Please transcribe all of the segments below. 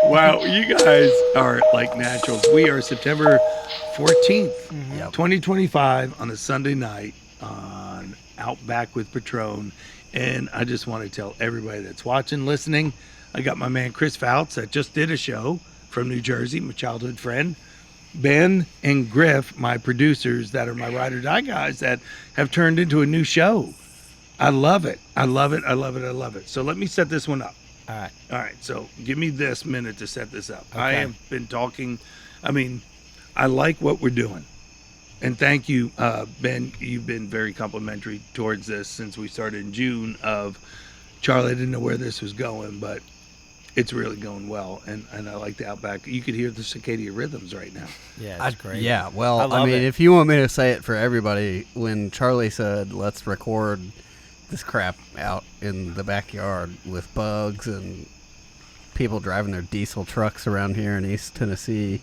Wow, you guys are like naturals. We are September 14th, 2025 on a Sunday night on Outback with Petrone. And I just want to tell everybody that's watching, listening, I got my man Chris Fautz that just did a show from New Jersey, my childhood friend. Ben and Griff, my producers that are my ride or die guys that have turned into a new show. I love it. I love it. I love it. I love it. So let me set this one up. All right. All right, so give me this minute to set this up. Okay. I have been talking. I mean, I like what we're doing. And thank you, Ben. You've been very complimentary towards this since we started in June of Charlie. I didn't know where this was going, but it's really going well. And I like the Outback. You could hear the circadian rhythms right now. Yeah, it's great. Yeah, well, I I love mean, it. if you want me to say it for everybody, when Charlie said, let's record this crap out in the backyard with bugs and people driving their diesel trucks around here in East Tennessee,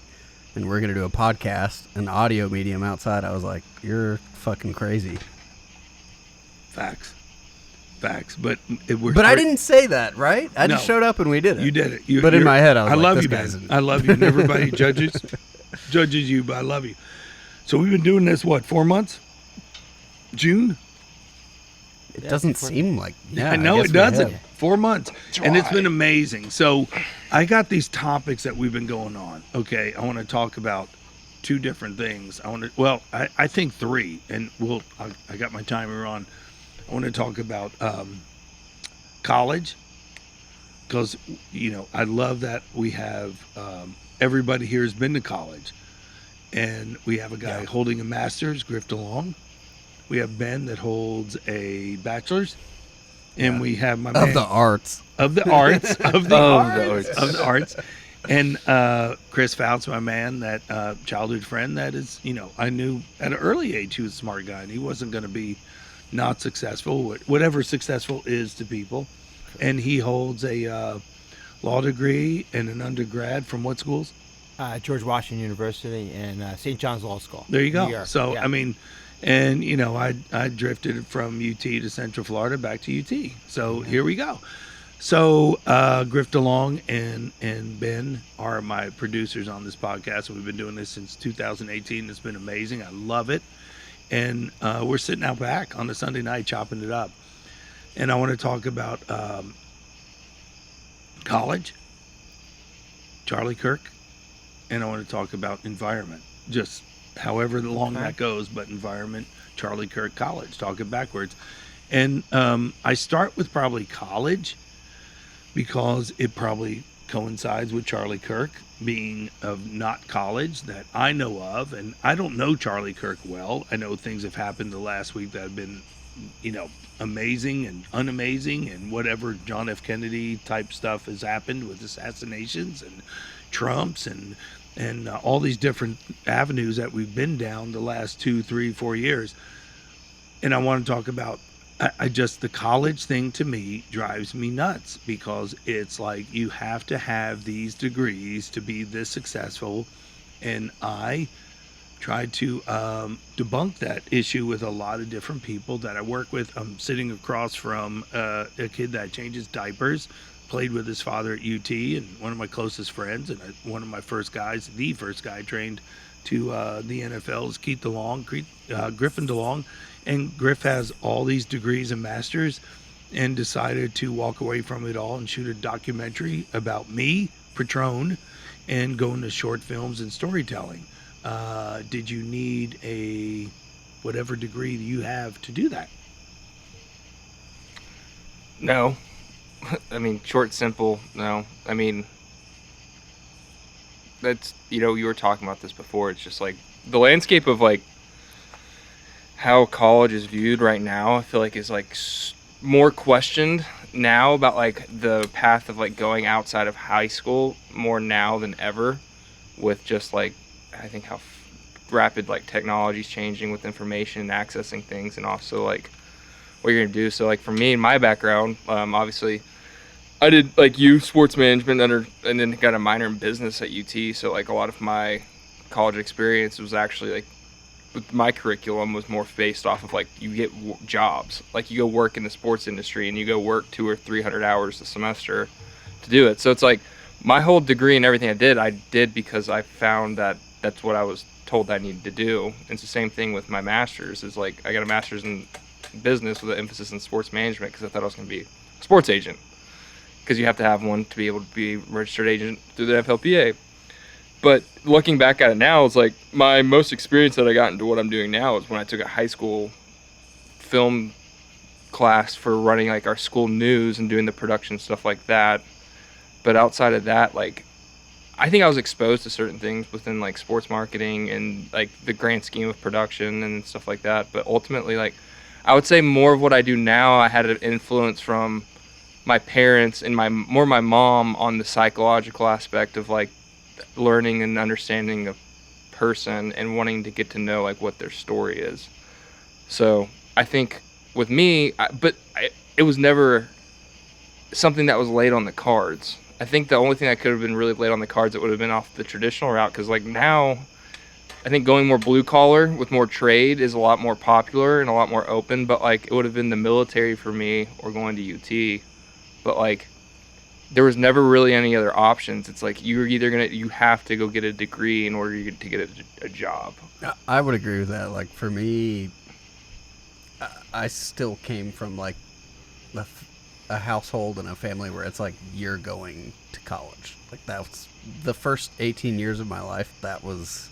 and we're going to do a podcast, an audio medium outside, I was like, you're fucking crazy. Facts. But I didn't say that, right? I just No. showed up and we did it. You did it. But in my head, I was like, love this you, guy's Ben. I love you. And everybody judges you, but I love you. So we've been doing this, 4 months? June? It doesn't seem like... Yeah, I know guess it we doesn't. have. 4 months. And it's been amazing. So I got these topics that we've been going on. Okay, I want to talk about two different things. I think three. And I got my timer on. I want to talk about college. Because, I love that we have everybody here has been to college. And we have a guy holding a master's, Griff DeLong. We have Ben that holds a bachelor's. And we have my man. Of the arts. Of the arts. Of the arts. And Chris Fautz, my man, that childhood friend that is, I knew at an early age he was a smart guy. And he wasn't going to be not successful, whatever successful is to people. And he holds a law degree and an undergrad from what schools? George Washington University and St. John's Law School. There you go. New York. So, yeah. I mean, and, I drifted from UT to Central Florida back to UT. So here we go. So Griff DeLong and Ben are my producers on this podcast. We've been doing this since 2018. It's been amazing. I love it. And we're sitting out back on a Sunday night chopping it up. And I want to talk about college, Charlie Kirk, and I want to talk about environment. Just however long that goes, but environment, Charlie Kirk, college, talking backwards. And I start with probably college because it probably coincides with Charlie Kirk being of not college that I know of. And I don't know Charlie Kirk well. I know things have happened the last week that have been, amazing and unamazing and whatever John F. Kennedy type stuff has happened with assassinations and Trumps and all these different avenues that we've been down the last 2, 3, 4 years. And I want to talk about, the college thing to me drives me nuts because it's like you have to have these degrees to be this successful. And I tried to debunk that issue with a lot of different people that I work with. I'm sitting across from a kid that changes diapers, played with his father at UT, and one of my closest friends, and one of my first guys, the first guy trained to the NFL is Griffin DeLong. And Griff has all these degrees and masters and decided to walk away from it all and shoot a documentary about me, Petrone, and go into short films and storytelling. Did you need a whatever degree you have to do that? No. I mean, short, simple, no. I mean, that's, you were talking about this before. It's just like the landscape of like how college is viewed right now, I feel like is like more questioned now about like the path of like going outside of high school more now than ever, with just like, I think how rapid like technology's changing with information and accessing things, and also like what you're gonna do. So like for me, in my background, obviously I did like youth sports management and then got a minor in business at UT. So like a lot of my college experience was actually like, with my curriculum was more based off of like you get jobs, like you go work in the sports industry and you go work 200 or 300 hours a semester to do it. So it's like my whole degree and everything I did because I found that that's what I was told I needed to do. And it's the same thing with my master's. Is like I got a master's in business with an emphasis in sports management because I thought I was going to be a sports agent, because you have to have one to be able to be a registered agent through the FLPA. But looking back at it now, it's like my most experience that I got into what I'm doing now is when I took a high school film class for running like our school news and doing the production stuff like that. But outside of that, like, I think I was exposed to certain things within like sports marketing and like the grand scheme of production and stuff like that. But ultimately, like, I would say more of what I do now, I had an influence from my parents and my mom on the psychological aspect of like learning and understanding a person and wanting to get to know like what their story is. So I think with me, it was never something that was laid on the cards. I think the only thing that could have been really laid on the cards, it would have been off the traditional route, because like now I think going more blue collar with more trade is a lot more popular and a lot more open. But like it would have been the military for me or going to UT. But like there was never really any other options. It's like you have to go get a degree in order to get a job. I would agree with that. Like for me, I still came from like a household and a family where it's like you're going to college. Like that was the first 18 years of my life. That was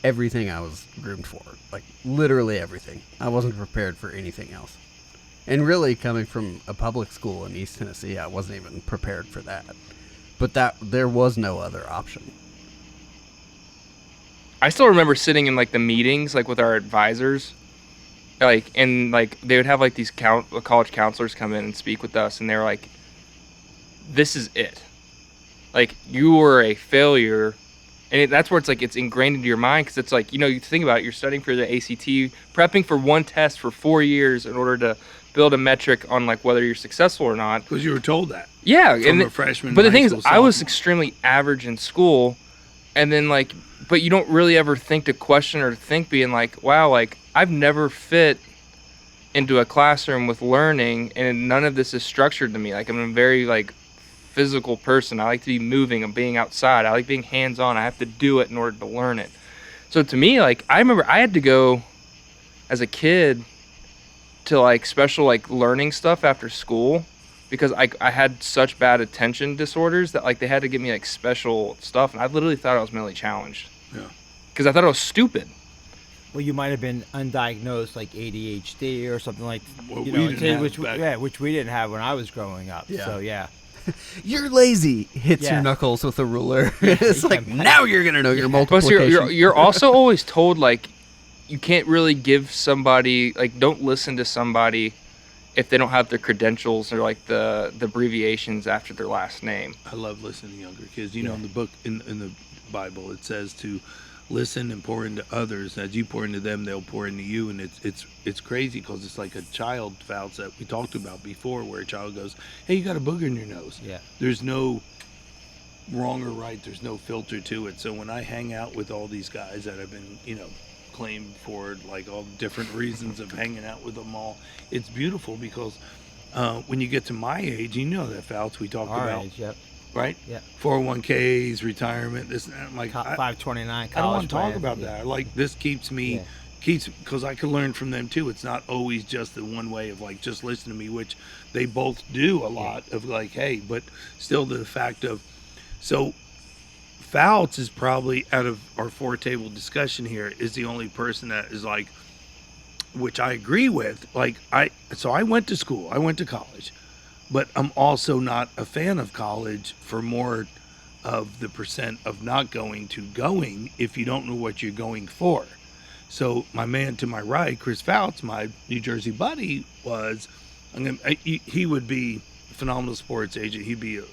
everything I was groomed for. Like literally everything. I wasn't prepared for anything else. And really, coming from a public school in East Tennessee, I wasn't even prepared for that. But there was no other option. I still remember sitting in like the meetings, like with our advisors, like, and like they would have like these college counselors come in and speak with us, and they were like, "This is it. Like you were a failure." And that's where it's like it's ingrained into your mind, because it's like, you know, you think about it, you're studying for the ACT, prepping for one test for 4 years in order to build a metric on like whether you're successful or not. Because you were told that. Yeah, from a freshman. But the thing is, school I was sophomore. extremely average in school, and then like, but you don't really ever think to question or think being like, wow, like I've never fit into a classroom with learning, and none of this is structured to me. Like I'm a very like physical person. I like to be moving and being outside. I like being hands-on. I have to do it in order to learn it. So to me, like I remember I had to go as a kid to like special like learning stuff after school, because I had such bad attention disorders that like they had to give me like special stuff, and I literally thought I was mentally challenged. Yeah. Because I thought I was stupid. Well, you might have been undiagnosed, like ADHD or something like, Well, you we know, didn't have back- which we didn't have when I was growing up. Yeah. So yeah. You're lazy. Hits Yeah. your knuckles with a ruler. It's Yeah. like, now you're going to know your Plus, multiplication. you're also always told like you can't really give somebody like, don't listen to somebody if they don't have the credentials or like the abbreviations after their last name. I love listening to younger kids. You know, in the book, in the Bible, it says to listen and pour into others. As you pour into them, they'll pour into you. And it's crazy, because it's like a child, Fautz, that we talked about before, where a child goes, "Hey, you got a booger in your nose." Yeah. There's no wrong or right. There's no filter to it. So when I hang out with all these guys that have been, you know, claimed for like all different reasons of hanging out with them all, it's beautiful, because when you get to my age, you know that, Fautz, we talked Our about, age, yep. right? Yeah. 401ks, retirement, this and that. I'm like, I 529 college. don't want to talk plan. about that. Like, this keeps me, because I can learn from them too. It's not always just the one way of like, just listen to me, which they both do a lot of like, hey, but still the fact of, so Fautz is probably, out of our four table discussion here, is the only person that is like, which I agree with. Like I went to school, I went to college, but I'm also not a fan of college for more of the percent of not going to going if you don't know what you're going for. So my man to my right, Chris Fautz, my New Jersey buddy, he would be a phenomenal sports agent. He'd be a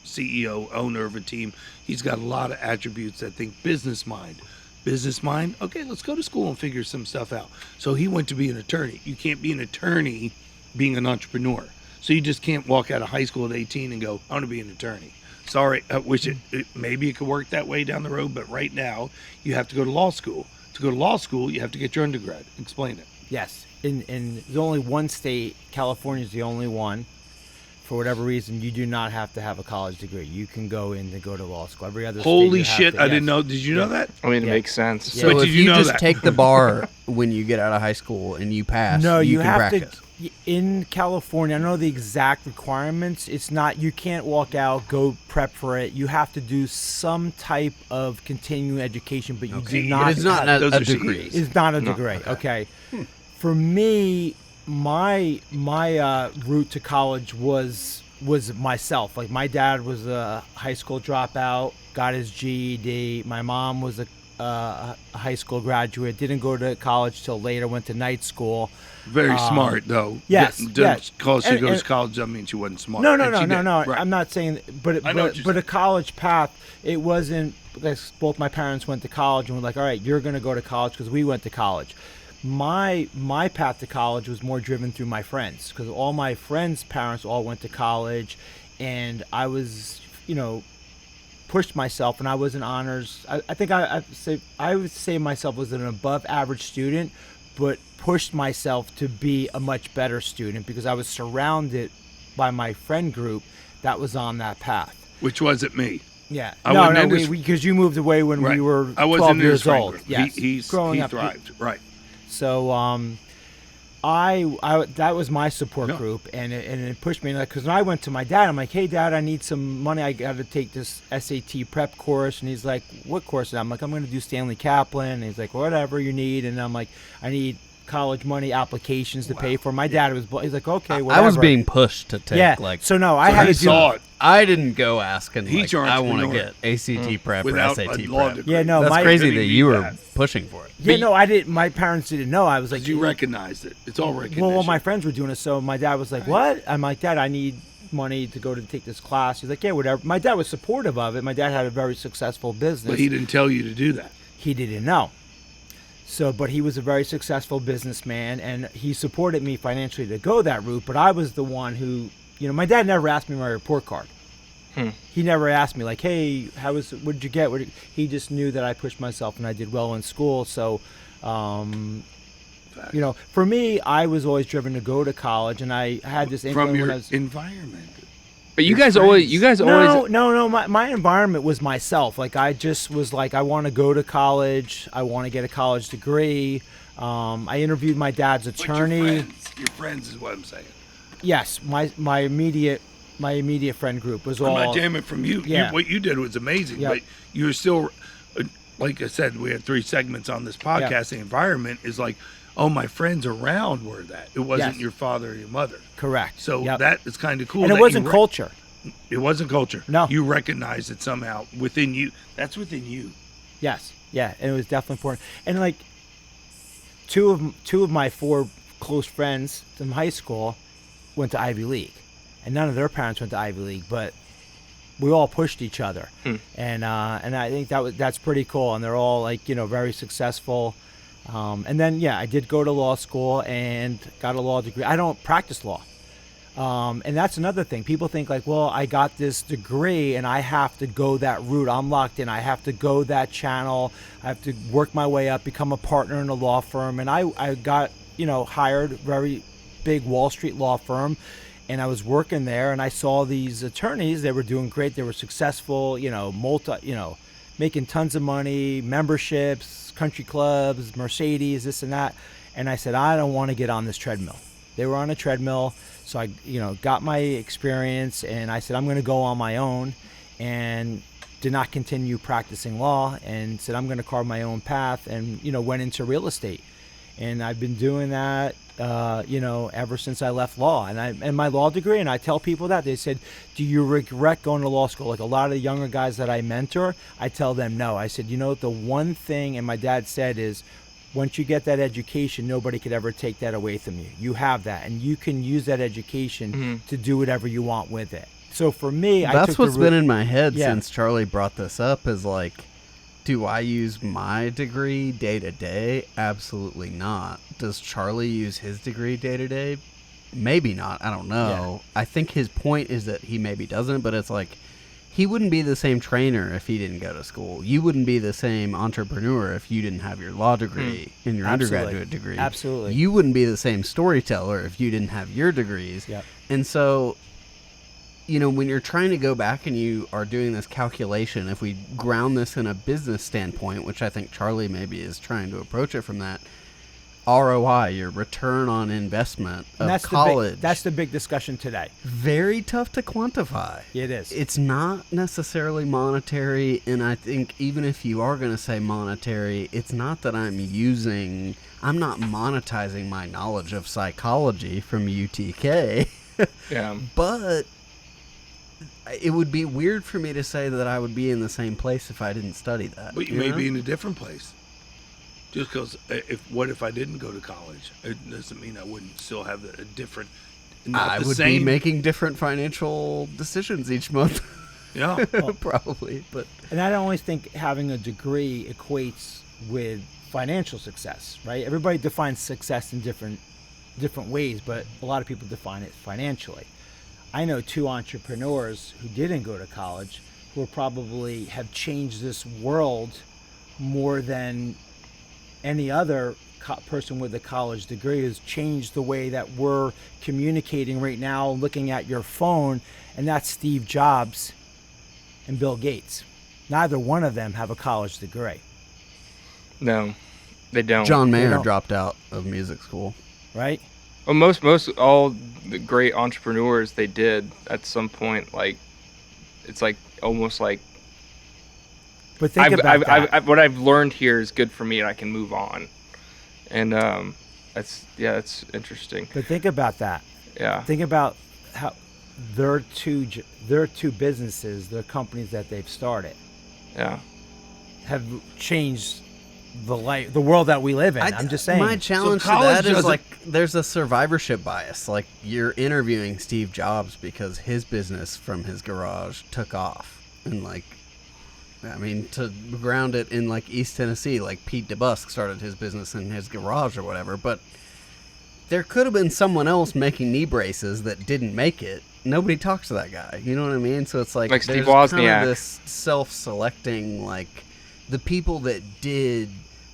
CEO, owner of a team. He's got a lot of attributes. I think business mind. Okay, let's go to school and figure some stuff out. So he went to be an attorney. You can't be an attorney being an entrepreneur. So you just can't walk out of high school at 18 and go, I want to be an attorney. Sorry, I wish maybe it could work that way down the road, but right now you have to go to law school. To go to law school, you have to get your undergrad. Explain it. Yes. In there's only one state, California is the only one, for whatever reason, you do not have to have a college degree. You can go in to go to law school. Every other state Holy you have shit! to- I yes. didn't know. Did you know that? I mean, it Yeah. makes sense. So But if did you know just that? take the bar when you get out of high school and you pass, No, you can have practice. to. In California, I don't know the exact requirements. It's not. You can't walk out, go prep for it. You have to do some type of continuing education, but you do not. But it's not have- Those a are degree. CEs. It's not a No. degree. Okay. For me, my route to college was myself. Like my dad was a high school dropout, got his GED. My mom was a high school graduate, didn't go to college till later, went to night school. Very smart though. yes, Just yes. because she And- goes and- to college doesn't mean she wasn't smart. No, And she did. no. Right. I'm not saying, but I know what you're but a college path. It wasn't because both my parents went to college and were like, all right, you're going to go to college because we went to college. My path to college was more driven through my friends because all my friends' parents all went to college, and I was, pushed myself, and I was in honors. I think I would say myself was an above average student, but pushed myself to be a much better student because I was surrounded by my friend group that was on that path. Which wasn't me. Yeah, I no, wasn't in this- because you moved away when Right. we were I 12 wasn't in his years friend old. group. Yes, He growing up, thrived. Right. So I that was my support Yeah. group, and it pushed me. Because when I went to my dad, I'm like, hey, Dad, I need some money. I got to take this SAT prep course. And he's like, what course? And I'm like, I'm going to do Stanley Kaplan. And he's like, whatever you need. And I'm like, I need college money applications to pay for. My dad he's like, okay, whatever. I was being pushed to take yeah. like. So no, I So had he to do. saw it I didn't go asking. He's Like, your I want to entrepreneur. get ACT prep or without SAT a law prep. degree. Yeah, no, That's my- crazy Couldn't that beat you were that. pushing for it. Yeah, no, I didn't. My parents didn't know. I was like, But you recognized it. It's all recognition. well, my friends were doing it, so my dad was like, "What?" I'm like, "Dad, I need money to go to take this class." He's like, "Yeah, whatever." My dad was supportive of it. My dad had a very successful business. But he didn't tell you to do that. He didn't know. So, but he was a very successful businessman, and he supported me financially to go that route. But I was the one who, my dad never asked me my report card. He never asked me like, "Hey, what did you get?" He just knew that I pushed myself and I did well in school. So, for me, I was always driven to go to college, and I had this inkling From when your I was. environment. But you Your guys friends. always. No. My environment was myself. Like I just was like, I want to go to college. I want to get a college degree. I interviewed my dad's But attorney. your friends is what I'm saying. Yes, my immediate friend group was all. I'm not jamming from you. Yeah. What you did was amazing, Yep. but you're still, like I said, we had 3 segments on this podcast. Yep. The environment is like, oh, my friends around were that. It wasn't Yes. your father or your mother. Correct. So Yep. that is kind of cool. and that it you wasn't culture. It wasn't culture. No. You recognize it somehow within you. That's within you. Yes, yeah, and it was definitely important. And like two of my 4 close friends from high school went to Ivy League, and none of their parents went to Ivy League, but we all pushed each other, and I think that's pretty cool. And they're all like very successful. And then I did go to law school and got a law degree. I don't practice law. And that's another thing. People think like, well, I got this degree and I have to go that route. I'm locked in. I have to go that channel. I have to work my way up, become a partner in a law firm. And I got, hired, very big Wall Street law firm. And I was working there and I saw these attorneys. They were doing great. They were successful, making tons of money, memberships, country clubs, Mercedes, this and that. And I said, I don't want to get on this treadmill. They were on a treadmill. So I, got my experience and I said, I'm going to go on my own, and did not continue practicing law, and said, I'm going to carve my own path, and, went into real estate. And I've been doing that, ever since I left law. And my law degree, and I tell people that, they said, do you regret going to law school? Like a lot of the younger guys that I mentor, I tell them no. I said, the one thing, and my dad said is, once you get that education, nobody could ever take that away from you. You have that, and you can use that education to do whatever you want with it. So for me, I That's took the what's route- been in my head Yeah. since Charlie brought this up. Is like, do I use my degree day to day? Absolutely not. Does Charlie use his degree day to day? Maybe not. I don't know. I think his point is that he maybe doesn't, but it's like, he wouldn't be the same trainer if he didn't go to school. You wouldn't be the same entrepreneur if you didn't have your law degree and your Absolutely. undergraduate degree. Absolutely. You wouldn't be the same storyteller if you didn't have your degrees. Yep. And so when you're trying to go back and you are doing this calculation, if we ground this in a business standpoint, which I think Charlie maybe is trying to approach it from that, ROI, your return on investment of college. That's the big discussion today. Very tough to quantify. It is. It's not necessarily monetary, and I think even if you are going to say monetary, it's not that I'm not monetizing my knowledge of psychology from UTK. Yeah. But it would be weird for me to say that I would be in the same place if I didn't study that. But you may be in a different place. Just because, what if I didn't go to college? It doesn't mean I wouldn't still have a different, I would be making different financial decisions each month. Yeah. Probably. But And I don't always think having a degree equates with financial success, right? Everybody defines success in different ways, but a lot of people define it financially. I know 2 entrepreneurs who didn't go to college who probably have changed this world more than any other person with a college degree. Has changed the way that we're communicating right now, looking at your phone, and that's Steve Jobs and Bill Gates. Neither one of them have a college degree. No, they don't. John Mayer don't. dropped out of music school. Right? Well, most all the great entrepreneurs, they did at some point. Like, it's like almost like But think about that. what I've learned here is good for me, and I can move on. And that's interesting. But think about that. Yeah. Think about how their two businesses, their companies that they've started, Yeah. have changed the world that we live in. I'm just saying. My challenge to that is like there's a survivorship bias. Like you're interviewing Steve Jobs because his business from his garage took off, and like, I mean, to ground it in like East Tennessee, like Pete DeBusk started his business in his garage or whatever, but there could have been someone else making knee braces that didn't make it. Nobody talks to that guy. You know what I mean? So it's like Steve there's Wozniak. kind of this self-selecting, like the people that did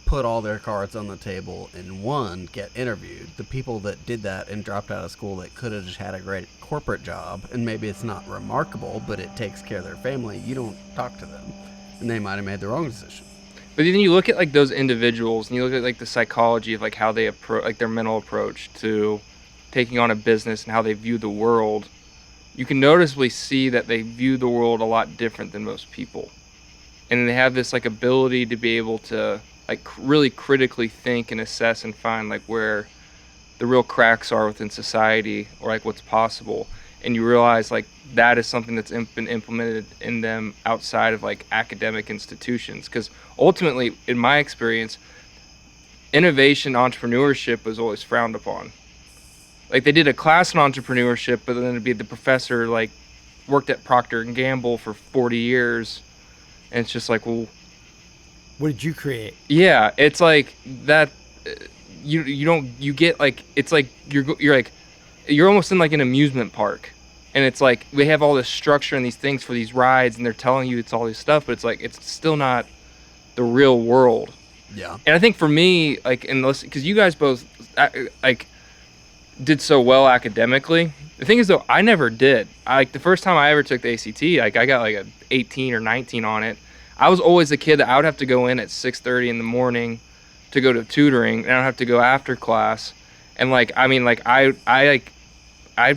put all their cards on the table and won get interviewed. The people that did that and dropped out of school that could have just had a great corporate job, and maybe it's not remarkable, but it takes care of their family, you don't talk to them. And they might have made the wrong decision. But then you look at like those individuals, and you look at like the psychology of like how they approach, like their mental approach to taking on a business and how they view the world. You can noticeably see that they view the world a lot different than most people, and they have this like ability to be able to like really critically think and assess and find like where the real cracks are within society or like what's possible. And you realize like that is something that's been implemented in them outside of like academic institutions. Because ultimately, in my experience, innovation, entrepreneurship was always frowned upon. Like they did a class in entrepreneurship, but then it'd be the professor like worked at Procter & Gamble for 40 years. And it's just like, well, What did you create? yeah, it's like that. You get like, it's like you're almost in like an amusement park, and it's like we have all this structure and these things for these rides, and they're telling you it's all this stuff, but it's like it's still not the real world. Yeah. And I think for me, like, because you guys both like did so well academically. The thing is though, I never did. Like the first time I ever took the ACT, like I got like a 18 or 19 on it. I was always the kid that I would have to go in at 6:30 in the morning to go to tutoring, and I don't have to go after class. And like, I mean, like I'd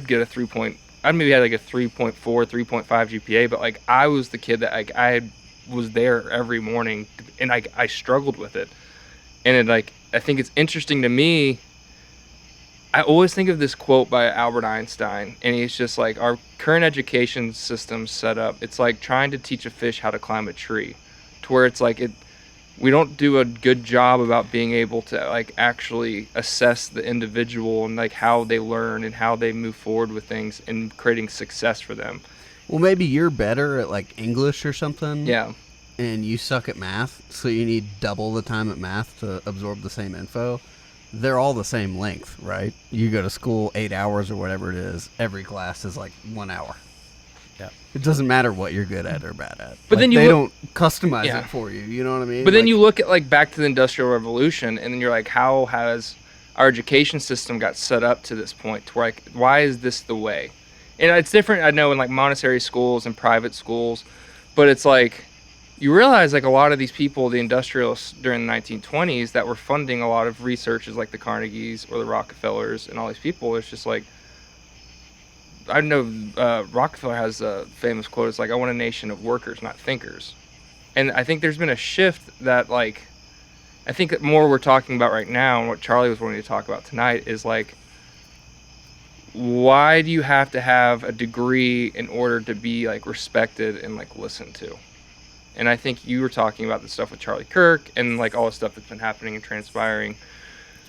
get a 3 point. I maybe had like a 3.4, 3.5 GPA, but like I was the kid that like I was there every morning, and I struggled with it. And it like, I think it's interesting to me. I always think of this quote by Albert Einstein, and he's just like, our current education system set up, it's like trying to teach a fish how to climb a tree, to where it's like we don't do a good job about being able to like actually assess the individual and like how they learn and how they move forward with things and creating success for them. Well, maybe you're better at like English or something. Yeah. And you suck at math, so you need double the time at math to absorb the same info. They're all the same length, right? You go to school 8 hours or whatever it is. Every class is like 1 hour. Yeah. It doesn't matter what you're good at or bad at. But then they you don't customize Yeah. it for you. You know what I mean? But then Like, you look at like back to the Industrial Revolution, and then you're like, how has our education system got set up to this point? To where like, why is this the way? And it's different, I know, in like Montessori schools and private schools, but it's like you realize like a lot of these people, the industrialists during the 1920s that were funding a lot of researchers like the Carnegies or the Rockefellers and all these people, it's just like, I know Rockefeller has a famous quote. It's like, I want a nation of workers, not thinkers. And I think there's been a shift that, like, I think that more we're talking about right now, and what Charlie was wanting to talk about tonight, is like, why do you have to have a degree in order to be like respected and like listened to? And I think you were talking about the stuff with Charlie Kirk and like all the stuff that's been happening and transpiring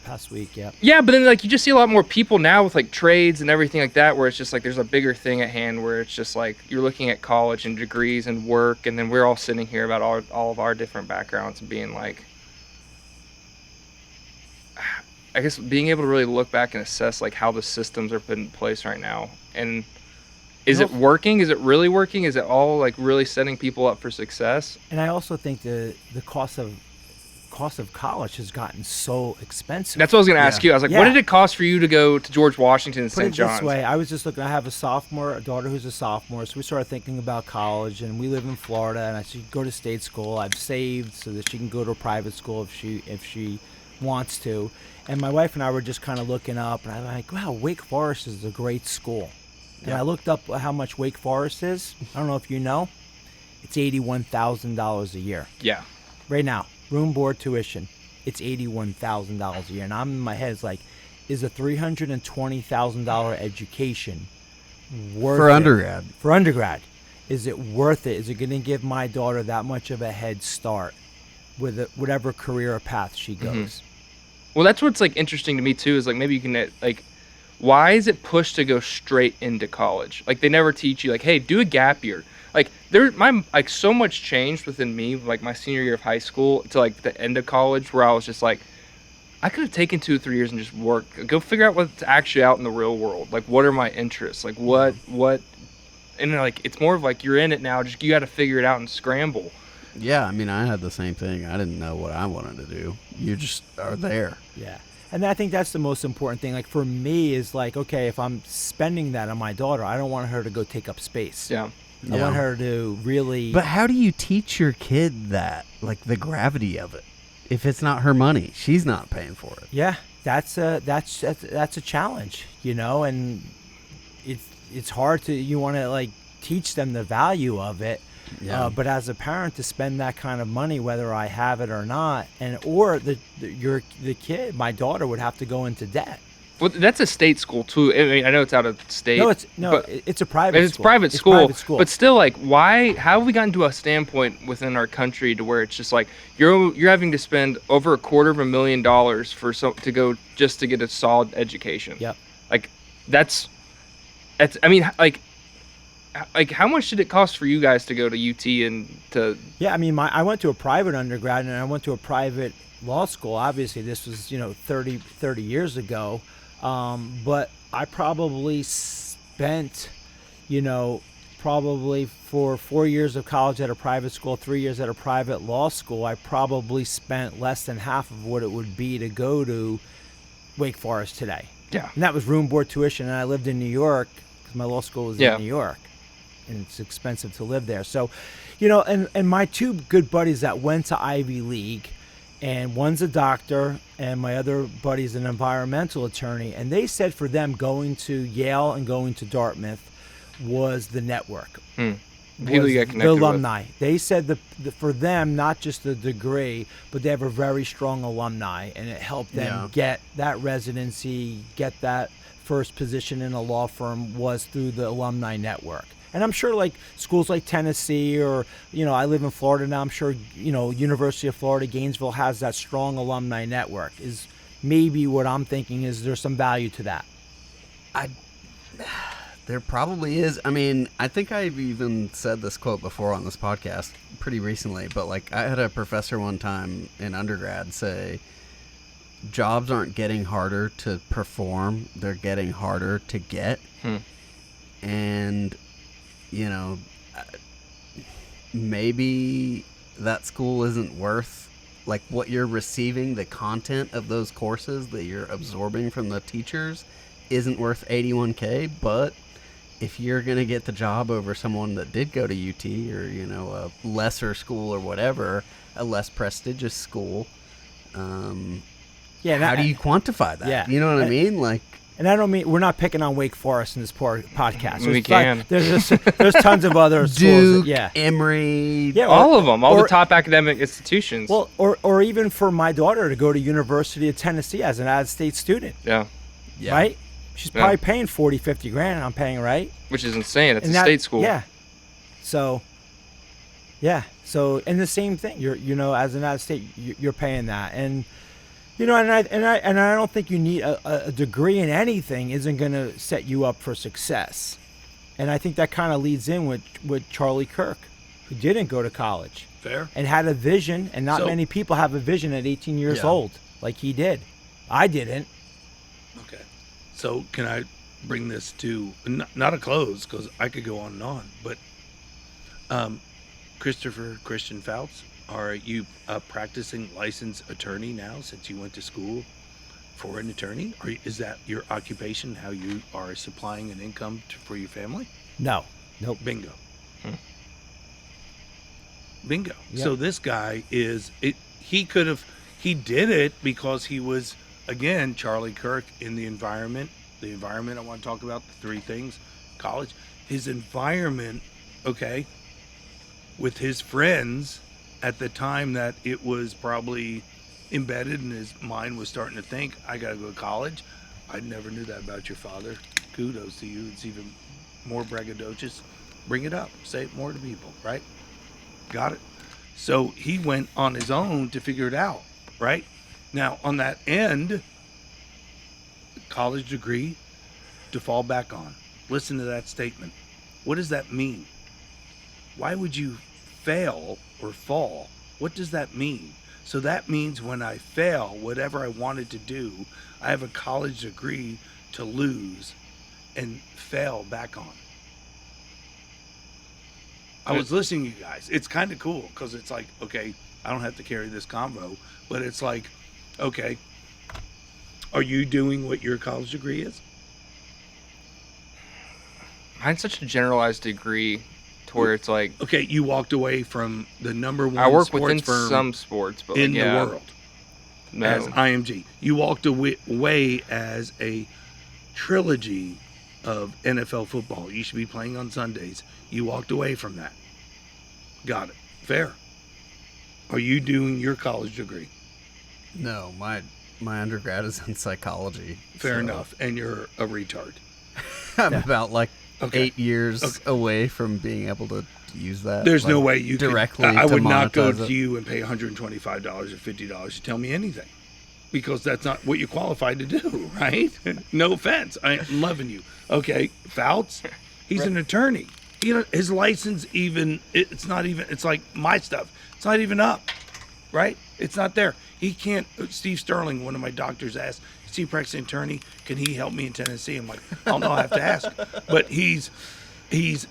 Past week, yeah. Yeah, but then like you just see a lot more people now with like trades and everything like that, where it's just like there's a bigger thing at hand, where it's just like you're looking at college and degrees and work, and then we're all sitting here about all of our different backgrounds and being like, I guess being able to really look back and assess like how the systems are put in place right now, and is it working? Is it really working? Is it all like really setting people up for success? And I also think the cost of college has gotten so expensive. That's what I was going to ask you. I was like, what did it cost for you to go to George Washington and Put St. it John's? this way, I was just looking. I have a daughter who's a sophomore, so we started thinking about college, and we live in Florida, and I should go to state school. I've saved so that she can go to a private school if she wants to. And my wife and I were just kind of looking up, and I'm like, wow, Wake Forest is a great school. And I looked up how much Wake Forest is. I don't know if you know. It's $81,000 a year. Yeah. Right now, room, board, tuition. It's $81,000 a year. And I'm in my head, it's like, is a $320,000 education worth For it? undergrad. For undergrad. Is it worth it? Is it going to give my daughter that much of a head start with whatever career or path she goes? Mm-hmm. Well, that's what's like interesting to me too, is like maybe you can like, why is it pushed to go straight into college? Like they never teach you like, hey, do a gap year. Like like so much changed within me, like my senior year of high school to like the end of college, where I was just like, I could have taken 2 or 3 years and just work, go figure out what's actually out in the real world. Like, what are my interests? Like what, and like, it's more of like, you're in it now. Just, you got to figure it out and scramble. Yeah, I mean, I had the same thing. I didn't know what I wanted to do. You just are there. Yeah. And I think that's the most important thing. Like for me is like, okay, if I'm spending that on my daughter, I don't want her to go take up space. Yeah. I want her to really. But how do you teach your kid that, like the gravity of it? If it's not her money, she's not paying for it. Yeah, that's a challenge, you know, and it's hard to, you want to like teach them the value of it. Yeah. But as a parent, to spend that kind of money, whether I have it or not, or the kid, my daughter, would have to go into debt. Well, that's a state school too. I mean, I know it's out of state. It's a private school. It's private school. But still, like, why? How have we gotten to a standpoint within our country to where it's just like you're having to spend over $250,000 for to go just to get a solid education? Yep. Like, that's. I mean, like how much did it cost for you guys to go to UT and to? Yeah, I mean, I went to a private undergrad and I went to a private law school. Obviously, this was 30 years ago. But I probably spent, probably for 4 years of college at a private school, 3 years at a private law school, I probably spent less than half of what it would be to go to Wake Forest today. Yeah. And that was room, board, tuition, and I lived in New York because my law school was in New York, and it's expensive to live there. So, and my two good buddies that went to Ivy League, and one's a doctor, and my other buddy's an environmental attorney. And they said for them, going to Yale and going to Dartmouth was the network. People you get connected the alumni. With. They said for them, not just the degree, but they have a very strong alumni, and it helped them get that residency, get that first position in a law firm was through the alumni network. And I'm sure like schools like Tennessee or, I live in Florida now, I'm sure, University of Florida, Gainesville has that strong alumni network. Is maybe what I'm thinking is there's some value to that. There probably is. I mean, I think I've even said this quote before on this podcast pretty recently, but like I had a professor one time in undergrad say, jobs aren't getting harder to perform, they're getting harder to get. And maybe that school isn't worth like what you're receiving, the content of those courses that you're absorbing from the teachers isn't worth $81K, but if you're going to get the job over someone that did go to UT or, you know, a lesser school or whatever, a less prestigious school, Yeah, how do you quantify that? Yeah. You know what I mean? Like, and I don't mean we're not picking on Wake Forest in this podcast. We can. There's tons of other schools. Duke, Yeah, Emory. yeah, All of them, all or- the top academic institutions. Well, or even for my daughter to go to University of Tennessee as an out-of-state student, yeah, Yeah. right? She's Yeah. probably paying 40, 50 grand, and I'm paying, right? which is insane. It's And a that- state school. Yeah. So, yeah. So, and the same thing. As an out-of-state, you're paying that, and and I don't think you need a degree in anything isn't going to set you up for success, and I think that kind of leads in with Charlie Kirk, who didn't go to college Fair. and had a vision, and not So- many people have a vision at 18 years Yeah. old like he did. I didn't. Okay. So can I bring this to not a close, because I could go on and on, but Christian Fautz, are you a practicing licensed attorney now since you went to school for an attorney? Or is that your occupation, how you are supplying an income for your family? No. Nope. Bingo. Bingo. Yep. So this guy he did it because he was, again, Charlie Kirk in the environment I want to talk about, the three things, college, his environment, okay, with his friends at the time that it was probably embedded and his mind was starting to think, I got to go to college. I never knew that about your father. Kudos to you. It's even more braggadocious. Bring it up. Say it more to people, right? Got it. So he went on his own to figure it out, right? Now, on that end, college degree to fall back on. Listen to that statement. What does that mean? Why would you fail or fall? What does that mean? So that means when I fail, whatever I wanted to do, I have a college degree to lose and fail back on. I was listening to you guys. It's kind of cool because it's like, okay, I don't have to carry this convo, but it's like, okay, are you doing what your college degree is? Mine's such a generalized degree to where it's like Okay, you walked away from the number one I work sports within firm some sports, but in like, yeah, the world no. as IMG. You walked away as a trilogy of NFL football. You should be playing on Sundays. You walked away from that. Got it. Fair. Are you doing your college degree? No, my undergrad is in psychology. Fair so enough. And you're a retard. I'm about like Okay. 8 years Okay. away from being able to use that. There's no like, way you directly. could. I to would not go monetize to it. you and pay $125 or $50 to tell me anything, because that's not what you're qualified to do, right? No offense, I'm loving you. Okay, Fautz, he's an attorney. His license it's not even. It's like my stuff. It's not even up, right? It's not there. He can't. Steve Sterling, one of my doctors, asked, "Is he a practicing attorney? Can he help me in Tennessee?" I'm like, I don't know. I have to ask. But he's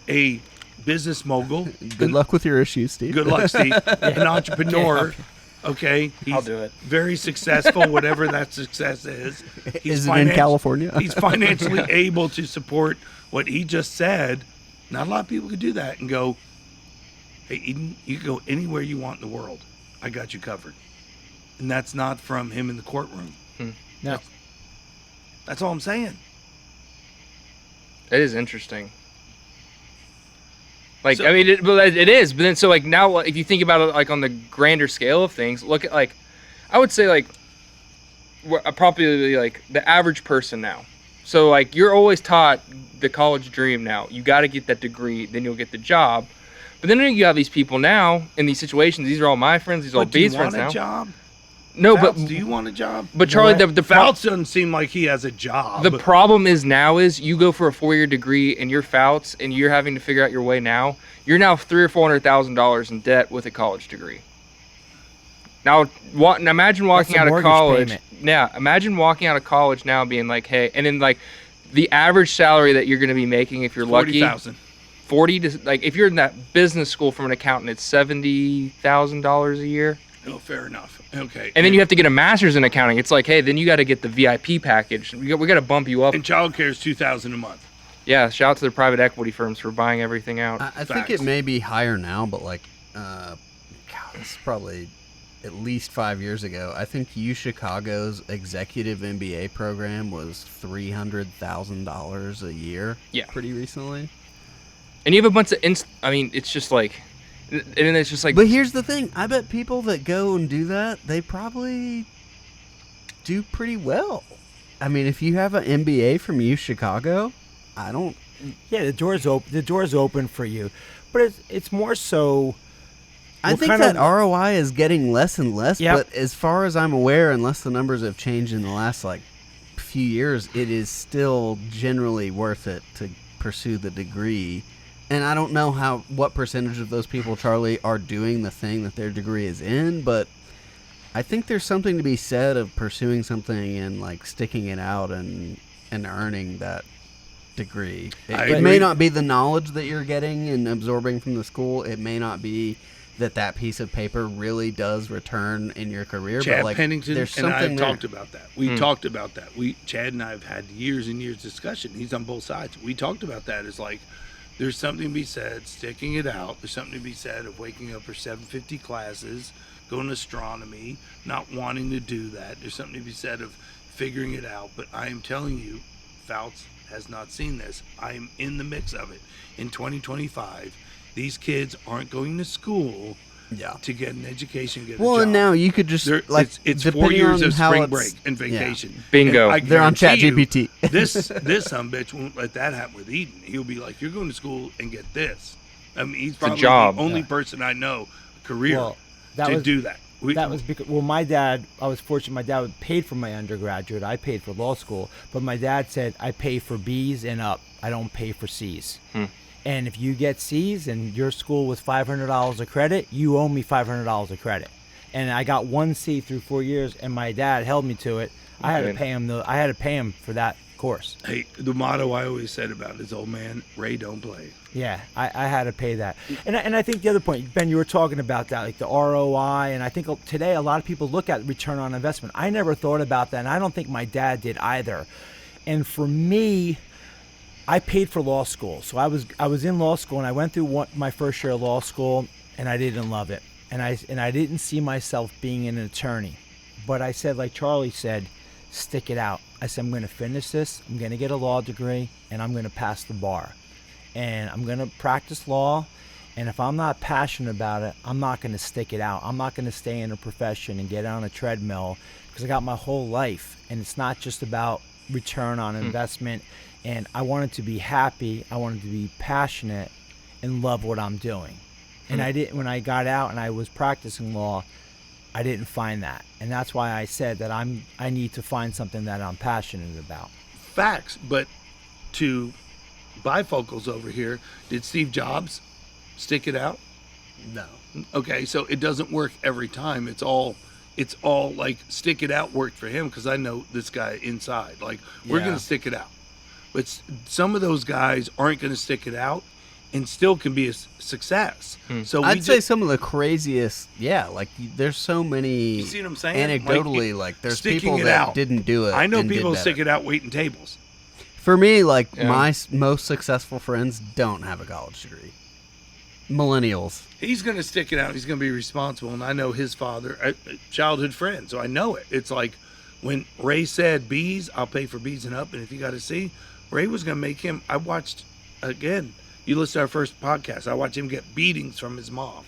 a business mogul. Good luck with your issues, Steve. Good luck, Steve. An entrepreneur. Okay, he's I'll do it. very successful, whatever that success is. Is it in California? He's financially able to support what he just said. Not a lot of people could do that and go, hey, Eden, you can go anywhere you want in the world. I got you covered. And that's not from him in the courtroom. No. That's all I'm saying. It is interesting. Like, So- I mean, it is. But then, so like now, if you think about it, like on the grander scale of things, look at like, I would say like, probably like the average person now. So like, you're always taught the college dream. Now you got to get that degree, then you'll get the job. But then you have these people now in these situations. These are all my friends. These are all But do you B's friends want a now. job? No, Fouts, but do you want a job? but Charlie, the Fouts doesn't seem like he has a job. The problem is now is you go for a 4-year degree and you're Fouts and you're having to figure out your way now. You're now $300,000 or $400,000 in debt with a college degree. Now imagine walking That's out a of mortgage college. payment. Yeah, imagine walking out of college now being like, hey, and then like the average salary that you're going to be making if you're lucky, 40,000. 40 to like if you're in that business school from an accountant, it's $70,000 a year. Oh, fair enough. Okay. And then you have to get a master's in accounting. It's like, hey, then you got to get the VIP package. We got to bump you up. And childcare is $2,000 a month. Yeah, shout out to the private equity firms for buying everything out. I think it may be higher now, but like, God, this is probably at least 5 years ago. I think UChicago's executive MBA program was $300,000 a year. Yeah. Pretty recently. And you have a bunch of it's just like, and then it's just like. But here's the thing: I bet people that go and do that, they probably do pretty well. I mean, if you have an MBA from UChicago, I don't. Yeah, the door's open. The door's open for you, but it's more so. I think that ROI is getting less and less. Yep. But as far as I'm aware, unless the numbers have changed in the last like few years, it is still generally worth it to pursue the degree. And I don't know what percentage of those people, Charlie, are doing the thing that their degree is in, but I think there's something to be said of pursuing something and like sticking it out and earning that degree. It may not be the knowledge that you're getting and absorbing from the school. It may not be that piece of paper really does return in your career. Chad but like, Pennington there's and I something have there. talked about that. We talked about that. Chad and I have had years and years discussion. He's on both sides. We talked about that. It's like there's something to be said, sticking it out. There's something to be said of waking up for 750 classes, going to astronomy, not wanting to do that. There's something to be said of figuring it out. But I am telling you, Fautz has not seen this. I am in the mix of it. In 2025, these kids aren't going to school to get an education, get a job. And now you could just It's 4 years of spring break and vacation. Yeah. Bingo. And I They're on guarantee you, ChatGPT. this sumbitch won't let that happen with Eden. He'll be like, "You're going to school and get this." I mean, he's probably job. the only person I know career Well, do that. That was because, my dad, I was fortunate. My dad paid for my undergraduate. I paid for law school. But my dad said, I pay for B's and up. I don't pay for C's. And if you get C's and your school was $500 a credit, you owe me $500 a credit. And I got 1 C through 4 years, and my dad held me to it. I had to pay him. I had to pay him for that course. Hey, the motto I always said about his old man, Ray don't play. Yeah, I had to pay that. And I think the other point, Ben, you were talking about that, like the ROI, and I think today a lot of people look at return on investment. I never thought about that, and I don't think my dad did either. And for me, I paid for law school. So I was in law school, and I went through my first year of law school, and I didn't love it. And I didn't see myself being an attorney. But I said, like Charlie said, stick it out. I said, I'm going to finish this, I'm going to get a law degree, and I'm going to pass the bar. And I'm going to practice law, and if I'm not passionate about it, I'm not going to stick it out. I'm not going to stay in a profession and get on a treadmill, because I got my whole life, and it's not just about return on investment. And I wanted to be happy, I wanted to be passionate, and love what I'm doing. And I didn't. When I got out and I was practicing law, I didn't find that, and that's why I said that I need to find something that I'm passionate about. Facts, but to bifocals over here, did Steve Jobs stick it out? No. Okay, so it doesn't work every time. It's all like stick it out worked for him, because I know this guy inside. Like, we're Yeah. going to stick it out. But some of those guys aren't going to stick it out and still can be a success. So I'd say some of the craziest, like there's so many. You see what I'm saying? Anecdotally, like there's sticking people it that out. didn't do it. I know and did people better. stick it out waiting tables. For me, like my most successful friends don't have a college degree. Millennials. He's going to stick it out. He's going to be responsible. And I know his father, a childhood friend, so I know it. It's like when Ray said B's, I'll pay for B's and up. And if you got a C, Ray was going to make him. I watched, again, you listen to our first podcast, I watched him get beatings from his mom.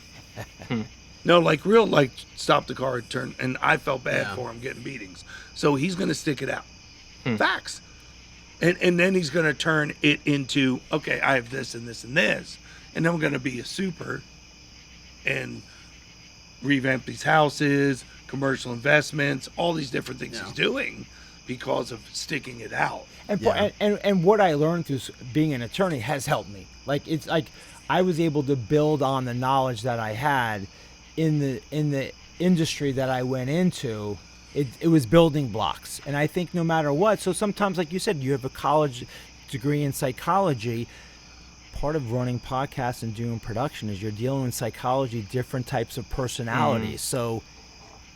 No, like real, like stop the car, turn. And I felt bad for him getting beatings. So he's going to stick it out. Facts. And then he's going to turn it into, okay, I have this and this and this. And then I'm going to be a super and revamp these houses, commercial investments, all these different things he's doing because of sticking it out. And what I learned through being an attorney has helped me. Like, it's like I was able to build on the knowledge that I had in the industry that I went into. It was building blocks. And I think no matter what, so sometimes, like you said, you have a college degree in psychology. Part of running podcasts and doing production is you're dealing with psychology, different types of personalities. So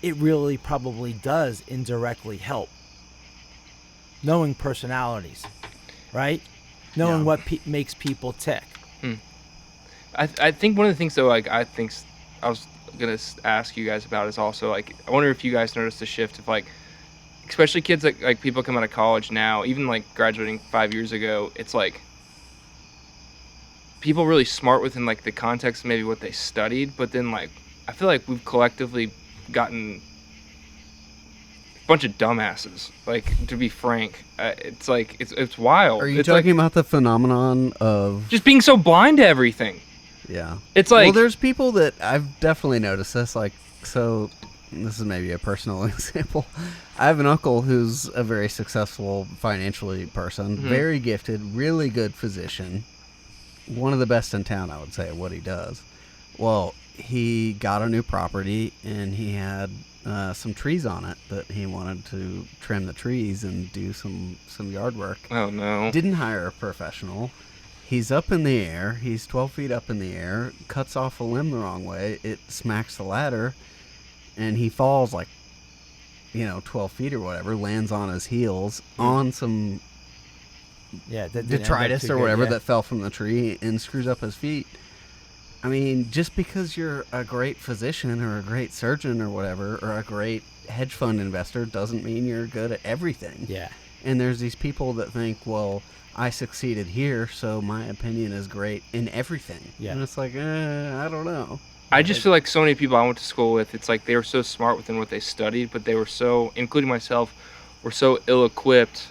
it really probably does indirectly help knowing personalities, right? knowing Yeah. what makes people tick. I think one of the things though, like I was gonna ask you guys about is also like I wonder if you guys noticed the shift of like, especially kids like people come out of college now, even like graduating 5 years ago, it's like people really smart within like the context of maybe what they studied, but then like I feel like we've collectively gotten a bunch of dumbasses. Like, to be frank, it's like it's wild. Are you it's talking like about the phenomenon of? just being so blind to everything? Yeah. It's like well, there's people that I've definitely noticed this. Like, so this is maybe a personal example. I have an uncle who's a very successful financially person, very gifted, really good physician, one of the best in town, I would say, at what he does. Well, he got a new property and he had some trees on it that he wanted to trim the trees and do some yard work. oh no. Didn't hire a professional. He's up in the air. He's 12 feet up in the air, cuts off a limb the wrong way. It smacks the ladder, and he falls like, 12 feet or whatever, lands on his heels on some Yeah, that didn't end up detritus too or good, whatever yeah. that fell from the tree and screws up his feet. I mean, just because you're a great physician or a great surgeon or whatever, or a great hedge fund investor, doesn't mean you're good at everything. Yeah. And there's these people that think, well, I succeeded here, so my opinion is great in everything. Yeah. And it's like, I don't know. I just feel like so many people I went to school with, it's like they were so smart within what they studied, but they were so, including myself, were so ill-equipped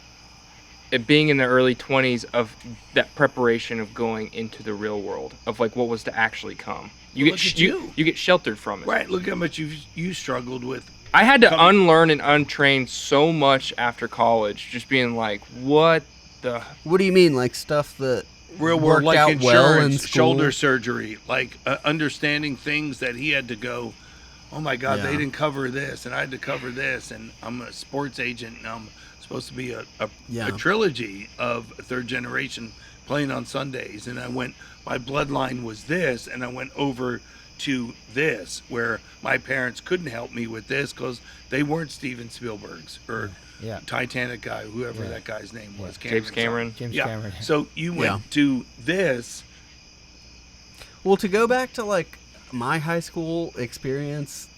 at being in their early 20s of that preparation of going into the real world, of like what was to actually come. You Well, get look at you. you get sheltered from it. Right. Look how much you struggled with. I had to unlearn and untrain so much after college, just being like, what the... What do you mean, like stuff that Real world, worked like out well in insurance, school? shoulder surgery, like understanding things that he had to go, oh my God, Yeah. they didn't cover this, and I had to cover this, and I'm a sports agent, and I'm supposed to be a trilogy of third generation playing on Sundays, and my bloodline was this, and I went over to this, where my parents couldn't help me with this because they weren't Steven Spielberg's or Yeah. Titanic guy, whoever Yeah. that guy's name was. James Cameron. James Yeah. Cameron. So you went to this. Well, to go back to like my high school experience,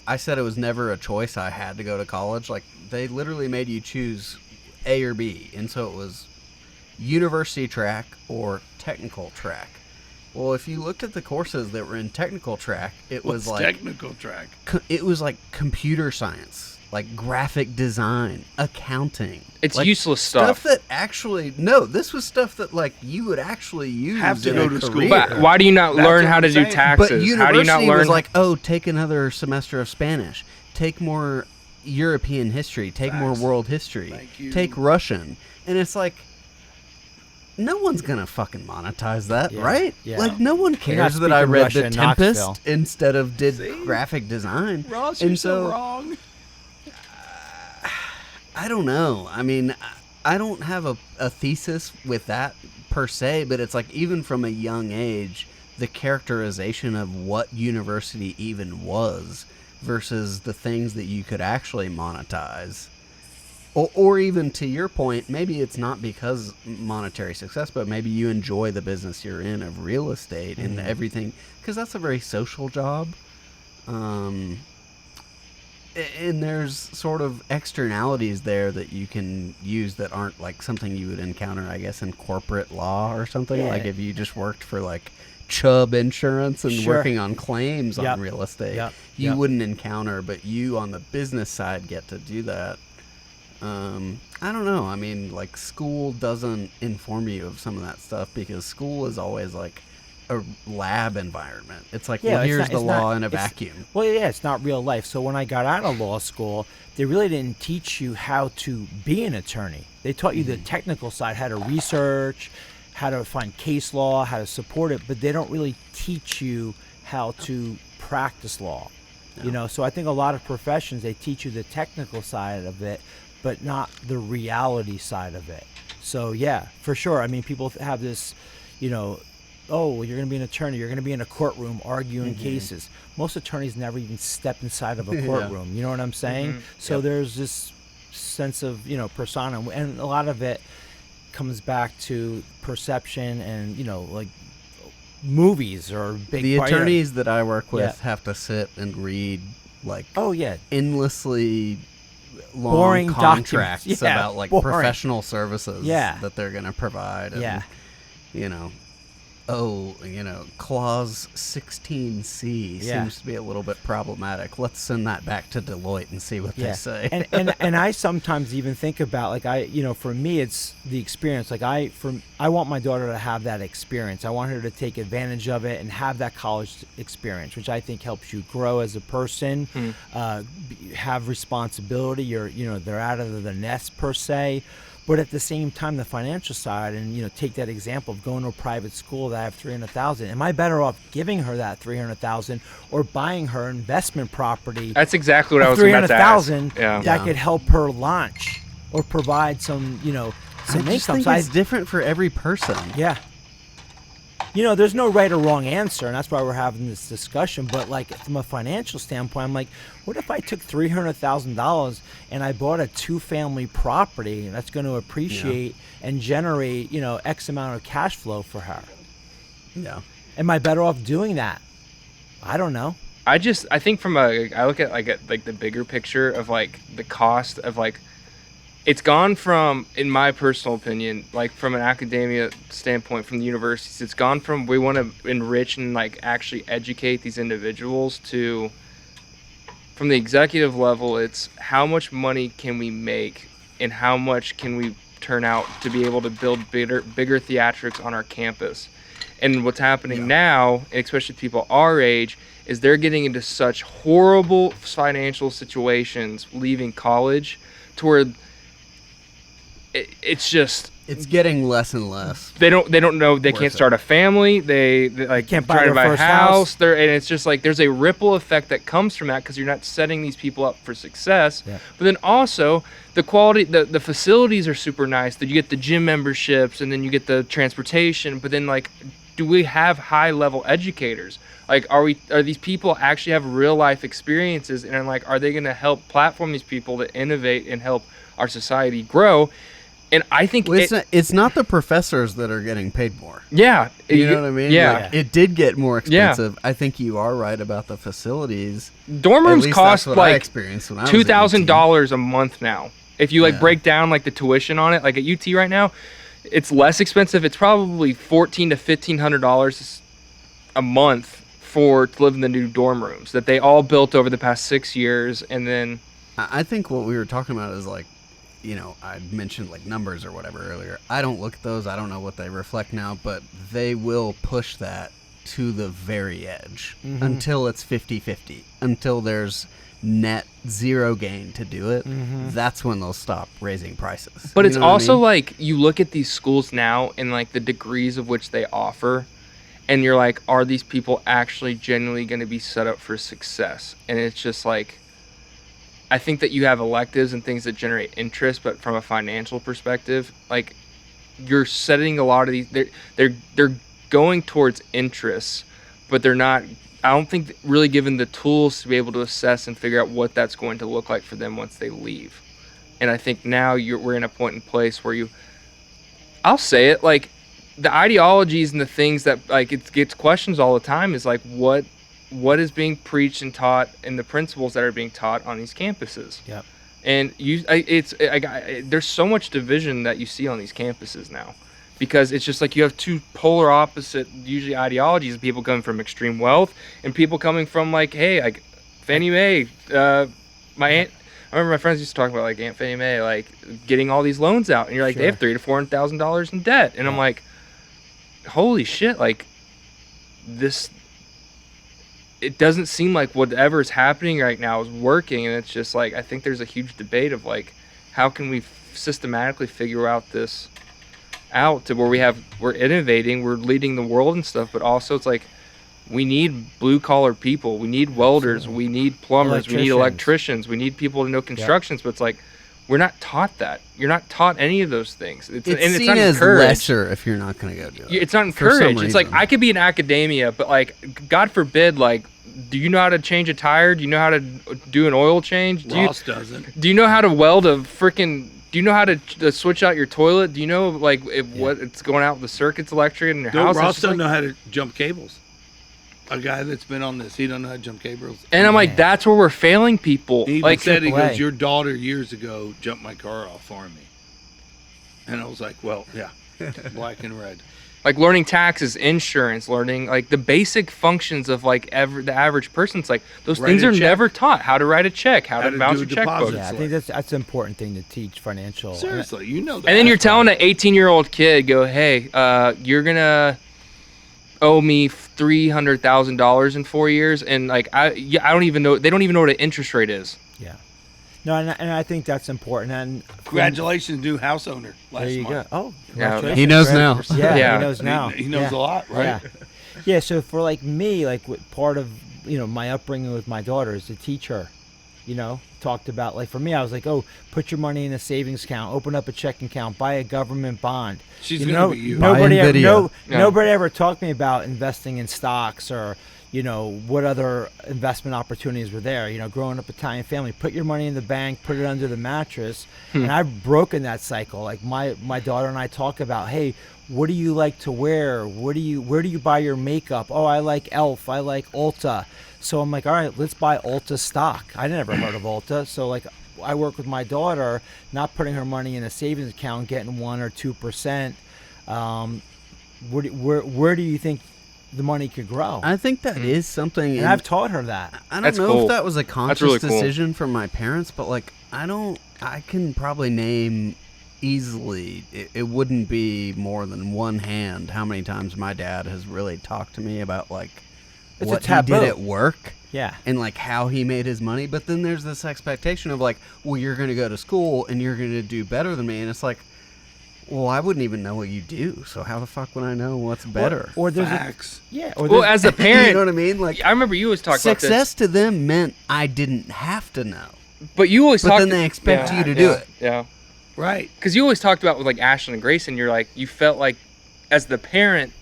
I said it was never a choice. I had to go to college. Like, they literally made you choose A or B, and so it was university track or technical track. Well, if you looked at the courses that were in technical track, it was What's like technical track. it was like computer science, like graphic design, accounting. It's like useless stuff. that actually this was stuff that like you would actually use. Have to in go a to school. career. But why do you not That's learn what how to I'm do saying. taxes? But university How do you not learn? was like, oh, take another semester of Spanish, take more European history, take more Facts. world history, Thank you. take Russian, and it's like, no one's gonna fucking monetize that, Yeah, right? yeah. Like, no one You're not cares that I speaking read Russian The in Tempest Knoxville. instead of did See? graphic design. Ross, and you're so so wrong. I don't know. I mean, I don't have a thesis with that per se, but it's like even from a young age, the characterization of what university even was versus the things that you could actually monetize. Or even to your point, maybe it's not because monetary success, but maybe you enjoy the business you're in of real estate and everything, because that's a very social job. And there's sort of externalities there that you can use that aren't like something you would encounter, I guess, in corporate law or something. Yeah. Like if you just worked for like Chubb Insurance and Sure. working on claims Yep. on real estate, Yep. you Yep. wouldn't encounter, but you on the business side get to do that. I don't know. I mean, like, school doesn't inform you of some of that stuff because school is always like a lab environment. It's like, well, it's here's not- the it's law not- in a it's- vacuum. Well, yeah, it's not real life. So when I got out of law school, they really didn't teach you how to be an attorney. They taught you the technical side, how to research, how to find case law, how to support it, but they don't really teach you how to practice law. So I think a lot of professions, they teach you the technical side of it, but not the reality side of it. So yeah, for sure. I mean, people have this, oh, well, you're going to be an attorney. You're going to be in a courtroom arguing cases. Most attorneys never even step inside of a courtroom. You know what I'm saying? So there's this sense of, persona. And a lot of it, comes back to perception and, like movies or big The part- attorneys that I work with Yeah. have to sit and read like Oh yeah, endlessly long Boring contracts documents. Yeah, about like boring. professional services Yeah. that they're going to provide. And, Yeah. clause 16C Yeah. seems to be a little bit problematic. Let's send that back to Deloitte and see what they say. and I sometimes even think about for me it's the experience. Like I want my daughter to have that experience. I want her to take advantage of it and have that college experience, which I think helps you grow as a person, have responsibility. They're out of the nest per se. But at the same time, the financial side, and take that example of going to a private school that I have $300,000. Am I better off giving her that $300,000 or buying her investment property? That's exactly what I was about to ask. $300,000 Yeah. that could help her launch or provide some I just think it's different for every person. Yeah. There's no right or wrong answer, and that's why we're having this discussion. But like from a financial standpoint, I'm like, what if I took $300,000 and I bought a 2-family property that's going to appreciate and generate, X amount of cash flow for her? Yeah. Am I better off doing that? I don't know. I think I look at the bigger picture of like the cost of like, it's gone from, in my personal opinion, like from an academia standpoint from the universities, it's gone from we want to enrich and like actually educate these individuals to, from the executive level, it's how much money can we make and how much can we turn out to be able to build bigger theatrics on our campus. And what's happening now, especially people our age, is they're getting into such horrible financial situations leaving college to where it's just It's getting less and less. they don't know they Worth can't it. start a family, they like can't buy trying to their buy a first house. and it's just like there's a ripple effect that comes from that because you're not setting these people up for success. Yeah. But then also the quality, the facilities are super nice, that you get the gym memberships and then you get the transportation, but then like, do we have high level educators? Like, are these people actually have real life experiences, and like, are they going to help platform these people to innovate and help our society grow? And I think Well, it's not the professors that are getting paid more. yeah, You know what I mean? Yeah. Like, it did get more expensive. I think you are right about the facilities. Dorm At rooms least cost that's what I like experienced when I was at UT. $2,000 a month now. If you like Yeah. break down like the tuition on it, like at UT right now, it's less expensive. It's probably $1,400 to $1,500 a month to live in the new dorm rooms that they all built over the past 6 years. And then I think what we were talking about is like, I mentioned like numbers or whatever earlier. I don't look at those. I don't know what they reflect now, but they will push that to the very edge until it's 50-50, until there's net zero gain to do it. That's when they'll stop raising prices. But You it's know what I also mean? like you look at these schools now and like the degrees of which they offer, and you're like, are these people actually genuinely going to be set up for success? And it's just like, I think that you have electives and things that generate interest, but from a financial perspective, like you're setting a lot of these, they're going towards interests, but they're not. I don't think really given the tools to be able to assess and figure out what that's going to look like for them once they leave. And I think now we're in a point in place where I'll say it, like the ideologies and the things that like it gets questions all the time is like what is being preached and taught and the principles that are being taught on these campuses. Yep. And there's so much division that you see on these campuses now. Because it's just like you have two polar opposite, usually ideologies of people coming from extreme wealth and people coming from like, hey, like Fannie Mae, my aunt, I remember my friends used to talk about like Aunt Fannie Mae, like getting all these loans out, and you're like, they have $300,000 to $400,000 in debt, and I'm like, holy shit, like this, it doesn't seem like whatever is happening right now is working, and it's just like I think there's a huge debate of like, how can we systematically figure out this out to where we're innovating, we're leading the world and stuff, but also it's like we need blue collar people, we need welders, we need plumbers, we need electricians, we need people to know constructions, but it's like we're not taught that. You're not taught any of those things. It's and seen it's not as encouraged. lesser if you're not going to go do it. It's not For some encouraged. It's like reason. I could be in academia, but like God forbid, like, do you know how to change a tire? Do you know how to do an oil change? Ross doesn't. Do you know how to weld a freaking Do you know how to switch out your toilet? Do you know like what it's going out with the circuits electric in your house? Ross doesn't know how to jump cables. A guy that's been on this, he don't know how to jump cables. And I'm like, that's where we're failing people. He even Like, said, he AAA. goes, your daughter years ago jumped my car off for me. And I was like, well, yeah, black and red. like learning taxes, insurance, learning like the basic functions of like the average person. It's like those Write things a are check. never taught. How to write a check, how How to to bounce do a a checkbook. deposit. Yeah, I think that's an important thing to teach financial. Seriously, you know that. And then you're telling an 18-year-old kid, go, hey, you're gonna owe me $300,000 in 4 years, and like I don't even know. They don't even know what an interest rate is. Yeah. No, and I think that's important. And Congratulations, new house owner last there you month. go. Oh, Yeah. congratulations. He knows now. Yeah, Yeah. he knows now. He knows Yeah. a lot, right? Yeah. Yeah. So for like me, like part of my upbringing with my daughter is to teach her. Talked about like for me, I was like, oh, put your money in a savings account, open up a checking account, buy a government bond. She's You gonna know, be you. Nobody Buy ever, Nvidia. Yeah. nobody ever talked to me about investing in stocks or what other investment opportunities were there. Growing up Italian family, put your money in the bank, put it under the mattress, and I've broken that cycle. Like my daughter and I talk about, hey, what do you like to wear? Where do you buy your makeup? Oh, I like Elf. I like Ulta. So I'm like, all right, let's buy Ulta stock. I never heard of Ulta. So like I work with my daughter, not putting her money in a savings account, getting 1 or 2%. Where do you think the money could grow? I think that is something. And I've taught her that. I don't That's know cool. if that was a conscious really cool. decision from my parents, but like I can probably name easily, it wouldn't be more than one hand how many times my dad has really talked to me about like It's what a taboo. he did at work Yeah. and like how he made his money. But then there's this expectation of like, well, you're going to go to school and you're going to do better than me. And it's like, well, I wouldn't even know what you do. So how the fuck would I know what's better? Or there's Facts. Or Well, there's- as a parent, you know what I mean? Like I remember you always talk about this. success to them meant I didn't have to know. But you always But talked. then they expect yeah, you to do yeah, it. Yeah. Right. Because you always talked about with like Ashlyn and Grayson, you're like you felt like as the parent,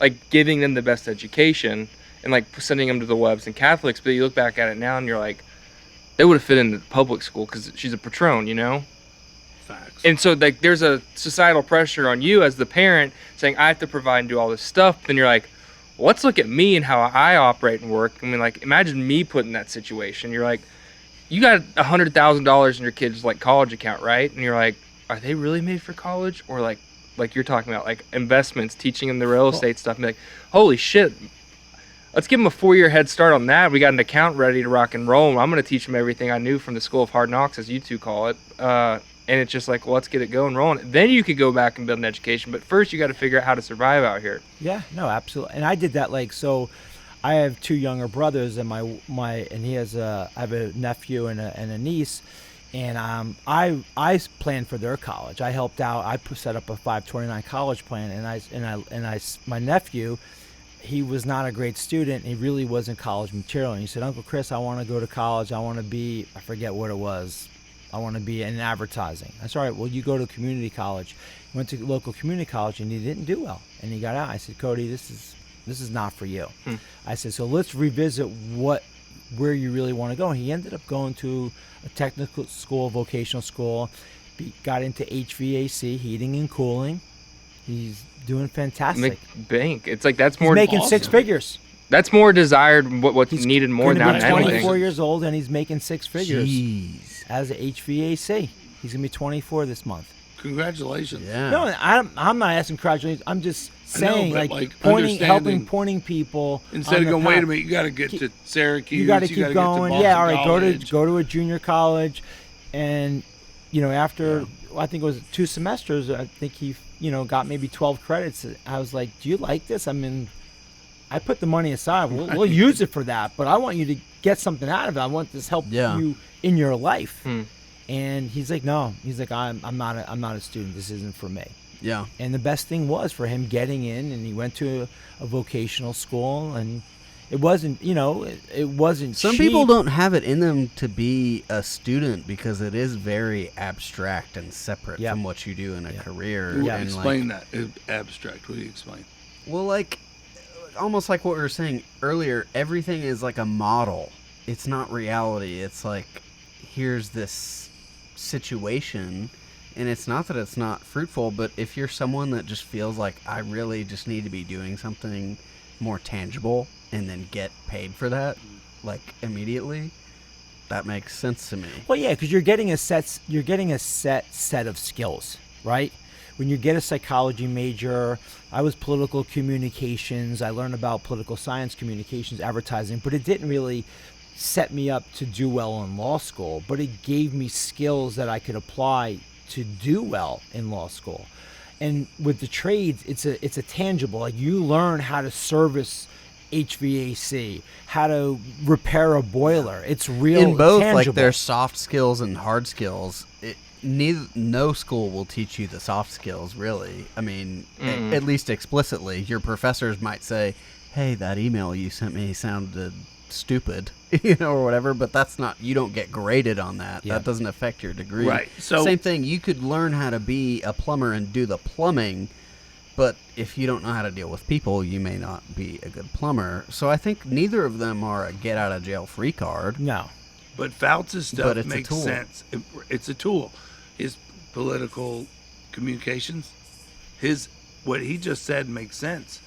like giving them the best education and like sending them to the Webbs and Catholics. But you look back at it now and you're like, they would have fit into public school because she's a Petrone, Facts. And so like there's a societal pressure on you as the parent saying I have to provide and do all this stuff. Then you're like, well, let's look at me and how I operate and work. I mean, like imagine me put in that situation. You're like, you got $100,000 in your kid's like college account, right? And you're like, are they really made for college? Or like you're talking about like investments, teaching them the real estate stuff. And be like, holy shit, let's give them a 4-year head start on that. We got an account ready to rock and roll. I'm going to teach them everything I knew from the School of Hard Knocks, as you two call it. And it's just like, well, let's get it going, rolling. Then you could go back and build an education. But first, you got to figure out how to survive out here. Yeah, no, absolutely. And I did that so I have 2 younger brothers and and he has I have a nephew and a niece, and I planned for their college. I helped out. I set up a 529 college plan, and my nephew, he was not a great student. He really wasn't college material. And he said, Uncle Chris, I want to go to college. I want to be, I forget what it was. I want to be in advertising. That's all right. Well, you go to community college. He went to local community college and he didn't do well. And he got out. I said, Cody, this is not for you. I said, so let's revisit where you really want to go. And he ended up going to a technical school, vocational school, got into HVAC, heating and cooling. He's doing fantastic. Bank. It's like that's more. He's making awesome. 6 figures. That's more desired. What's He's needed more gonna now be than 24 anything. years old, and he's making 6 figures Jeez. as a HVAC. He's gonna be 24 this month. Congratulations. Yeah. No, I'm not asking congratulations. I'm just I know, saying, but, like, understanding- pointing people. Instead on of the going, wait a path. minute, you got to get to Syracuse. You got to gotta keep get going. to Yeah, Boston all right. College. Go to a junior college, and after I think it was 2 semesters, I think he got maybe 12 credits. I was like, do you like this? I mean, I put the money aside. We'll use it for that, but I want you to get something out of it. I want this help you in your life. And he's like, no. He's like, I'm not a student. This isn't for me. Yeah. And the best thing was for him getting in, and he went to a vocational school, and it wasn't, it wasn't Some cheap. people don't have it in them to be a student because it is very abstract and separate Yeah. from what you do in a career. Ooh, and explain that. Abstract. What do you explain? Well, like, almost like what we were saying earlier, everything is like a model. It's not reality. It's like, here's this situation, And it's not that it's not fruitful, but if you're someone that just feels like I really just need to be doing something more tangible and then get paid for that, like immediately, that makes sense to me. Well, yeah, because you're getting a set of skills, right? When you get a psychology major, I was political communications. I learned about political science, communications, advertising, but it didn't really set me up to do well in law school. But it gave me skills that I could apply to do well in law school. And with the trades, it's a tangible. Like you learn how to service HVAC, how to repair a boiler. It's real. In both, tangible. like there's soft skills and hard skills. No school will teach you the soft skills, really. I mean, at least explicitly. Your professors might say, "Hey, that email you sent me sounded stupid," or whatever. But that's not. You don't get graded on that. Yeah. That doesn't affect your degree. Right. So same thing. You could learn how to be a plumber and do the plumbing. But if you don't know how to deal with people, you may not be a good plumber. So I think neither of them are a get-out-of-jail-free card. No. But Fautz's stuff But it's a makes tool. sense. It's a tool. His political communications, what he just said makes sense.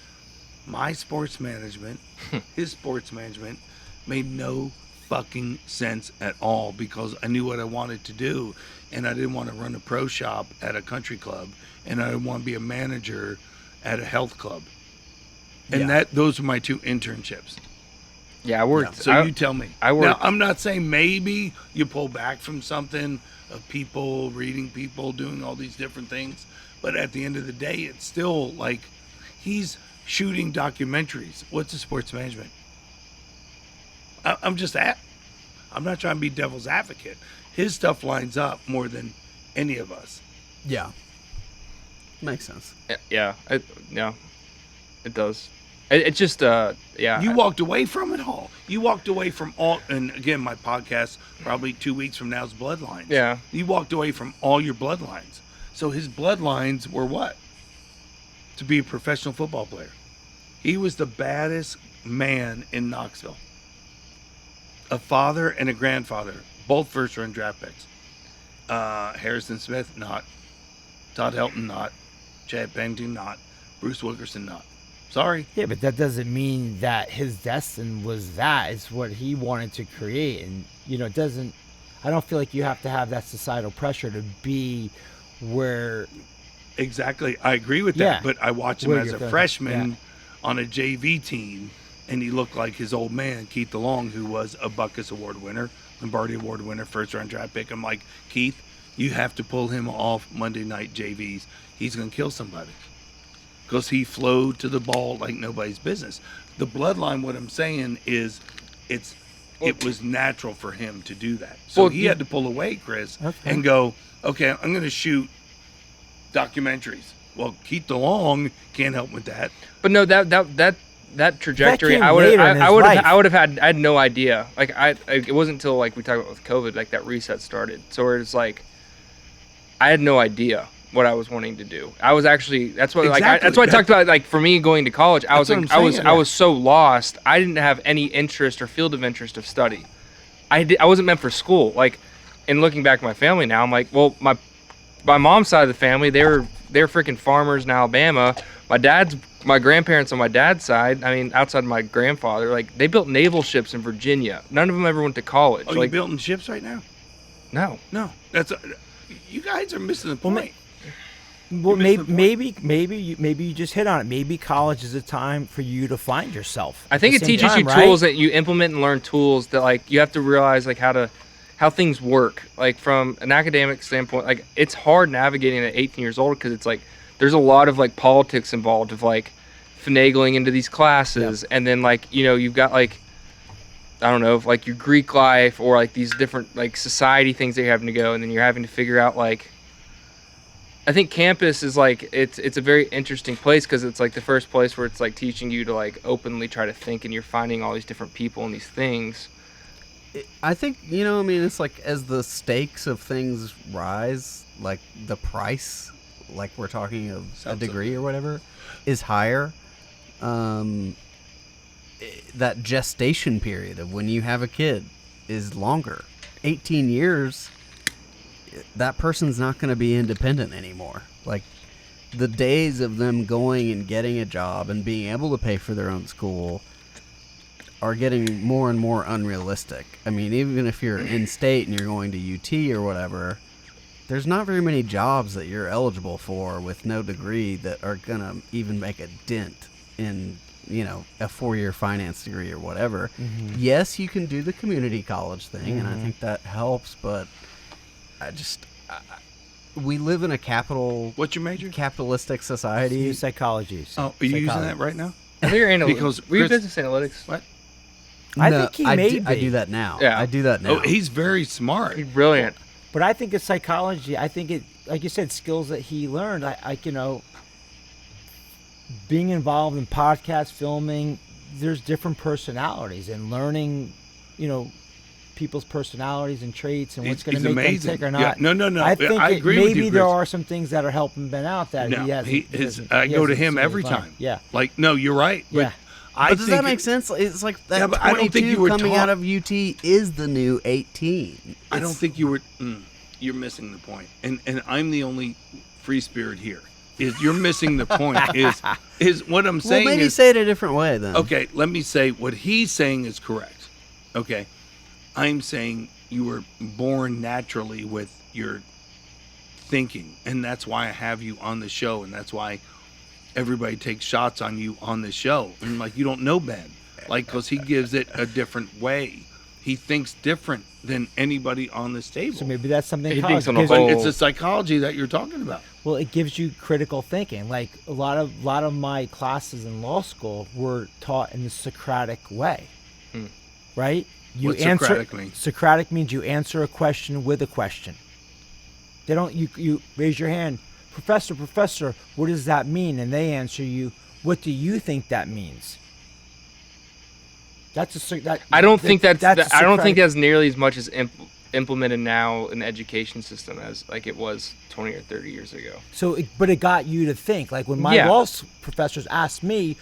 My sports management, his sports management, made no fucking sense at all because I knew what I wanted to do, and I didn't want to run a pro shop at a country club, and I didn't want to be a manager at a health club. And those were my two internships. Yeah, I worked. So you tell me. I worked. Now, I'm not saying maybe you pull back from something of people, reading people, doing all these different things. But at the end of the day, it's still like he's shooting documentaries. What's a sports management? I'm not trying to be devil's advocate. His stuff lines up more than any of us. Yeah. Makes sense. Yeah, it does. It's just yeah. You walked away from it all. You walked away from all, and again, my podcast probably 2 weeks from now is bloodlines. Yeah. You walked away from all your bloodlines. So his bloodlines were what? To be a professional football player. He was the baddest man in Knoxville. A father and a grandfather, both first-round draft picks. Harrison Smith, not. Todd Helton, not. Chad Pennington, not. Bruce Wilkerson, not. Sorry. Yeah, but that doesn't mean that his destiny was that. It's what he wanted to create. And, it doesn't, I don't feel like you have to have that societal pressure to be where. Exactly. I agree with that. Yeah. But I watched him Where as you're a going. freshman on a JV team, and he looked like his old man, Keith DeLong, who was a Butkus Award winner, Lombardi Award winner, first-round draft pick. I'm like, Keith, you have to pull him off Monday night JVs. He's going to kill somebody. Because he flowed to the ball like nobody's business. The bloodline, what I'm saying is, it was natural for him to do that. So he had to pull away, Chris, and go, okay, I'm going to shoot documentaries. Well, Keith DeLong can't help with that. But no, that trajectory, came I would later in his life. I had no idea. Like it wasn't until like we talked about with COVID, like that reset started. So it's like, I had no idea what I was wanting to do. I was actually, that's what Exactly. that's what I talked about. Like for me going to college, I was That's like, what I'm saying. I was so lost. I didn't have any interest or field of interest of study. I wasn't meant for school. Like, and looking back at my family now, I'm like, well, my mom's side of the family, they're freaking farmers in Alabama. My grandparents on my dad's side, I mean, outside of my grandfather, like they built naval ships in Virginia. None of them ever went to college. Oh, like, you building ships right now? no. No. You guys are missing the Well, point. Well, You missed the maybe you just hit on it. Maybe college is a time for you to find yourself. I think at it the same teaches time, you right? tools that you implement and learn tools that like you have to realize like how things work. Like from an academic standpoint, like it's hard navigating at 18 years old because it's like there's a lot of like politics involved of like finagling into these classes, and then like you've got like I don't know, like your Greek life or like these different like society things that you're having to go, and then you're having to figure out like. I think campus is like it's a very interesting place because it's like the first place where it's like teaching you to like openly try to think, and you're finding all these different people and these things. I think, it's like as the stakes of things rise, like the price, like we're talking of a degree or whatever, is higher. That gestation period of when you have a kid is longer. 18 years that person's not going to be independent anymore. Like, the days of them going and getting a job and being able to pay for their own school are getting more and more unrealistic. I mean, even if you're in state and you're going to UT or whatever, there's not very many jobs that you're eligible for with no degree that are going to even make a dent in, you know, a 4-year finance degree or whatever. Mm-hmm. Yes, you can do the community college thing, and I think that helps, but we live in a What's your major? capitalistic society. Psychology. Oh, are you using that right now? I think you're Because were you Chris- business analytics? What? I think he may I be. do that now. Yeah. I do that now. Oh, he's very smart. He's brilliant. But I think it's psychology. I think it, like you said, skills that he learned. You know, being involved in podcast filming, there's different personalities, and learning, you know, people's personalities and traits and what's going to He's make amazing. them tick or Yeah. not. No. I think I agree with maybe you, there Chris. are some things that are helping Ben out that No, he hasn't. I he go to hasn't him seen every his life. time. Yeah. Like, no, you're right. But Yeah. But does that make sense? It's like that Yeah, but I don't think 22 you were coming taught- out of UT is the new 18. I don't think you were. You're missing the point. And I'm the only free spirit here. Is you're missing the point. Is what I'm Well, saying maybe is say it a different way then. okay. Let me say what he's saying is correct. Okay, I'm saying you were born naturally with your thinking, and that's why I have you on the show, and that's why everybody takes shots on you on the show. And like, you don't know Ben, like, because he gives it a different way. He thinks different than anybody on this table. So maybe that's something. He college thinks on the gives- But whole- it's the psychology that you're talking about. Well, it gives you critical thinking. Like a lot of my classes in law school were taught in the Socratic way, right? You What's answer. Socratic mean? Socratic means you answer a question with a question. They don't. You raise your hand, Professor. What does that mean? And they answer you, what do you think that means? I don't think a I don't think Socratic- that's nearly as much as implemented now in the education system as like it was 20 or 30 years ago. So, but it got you to think. Like when my Yeah. law professors asked me,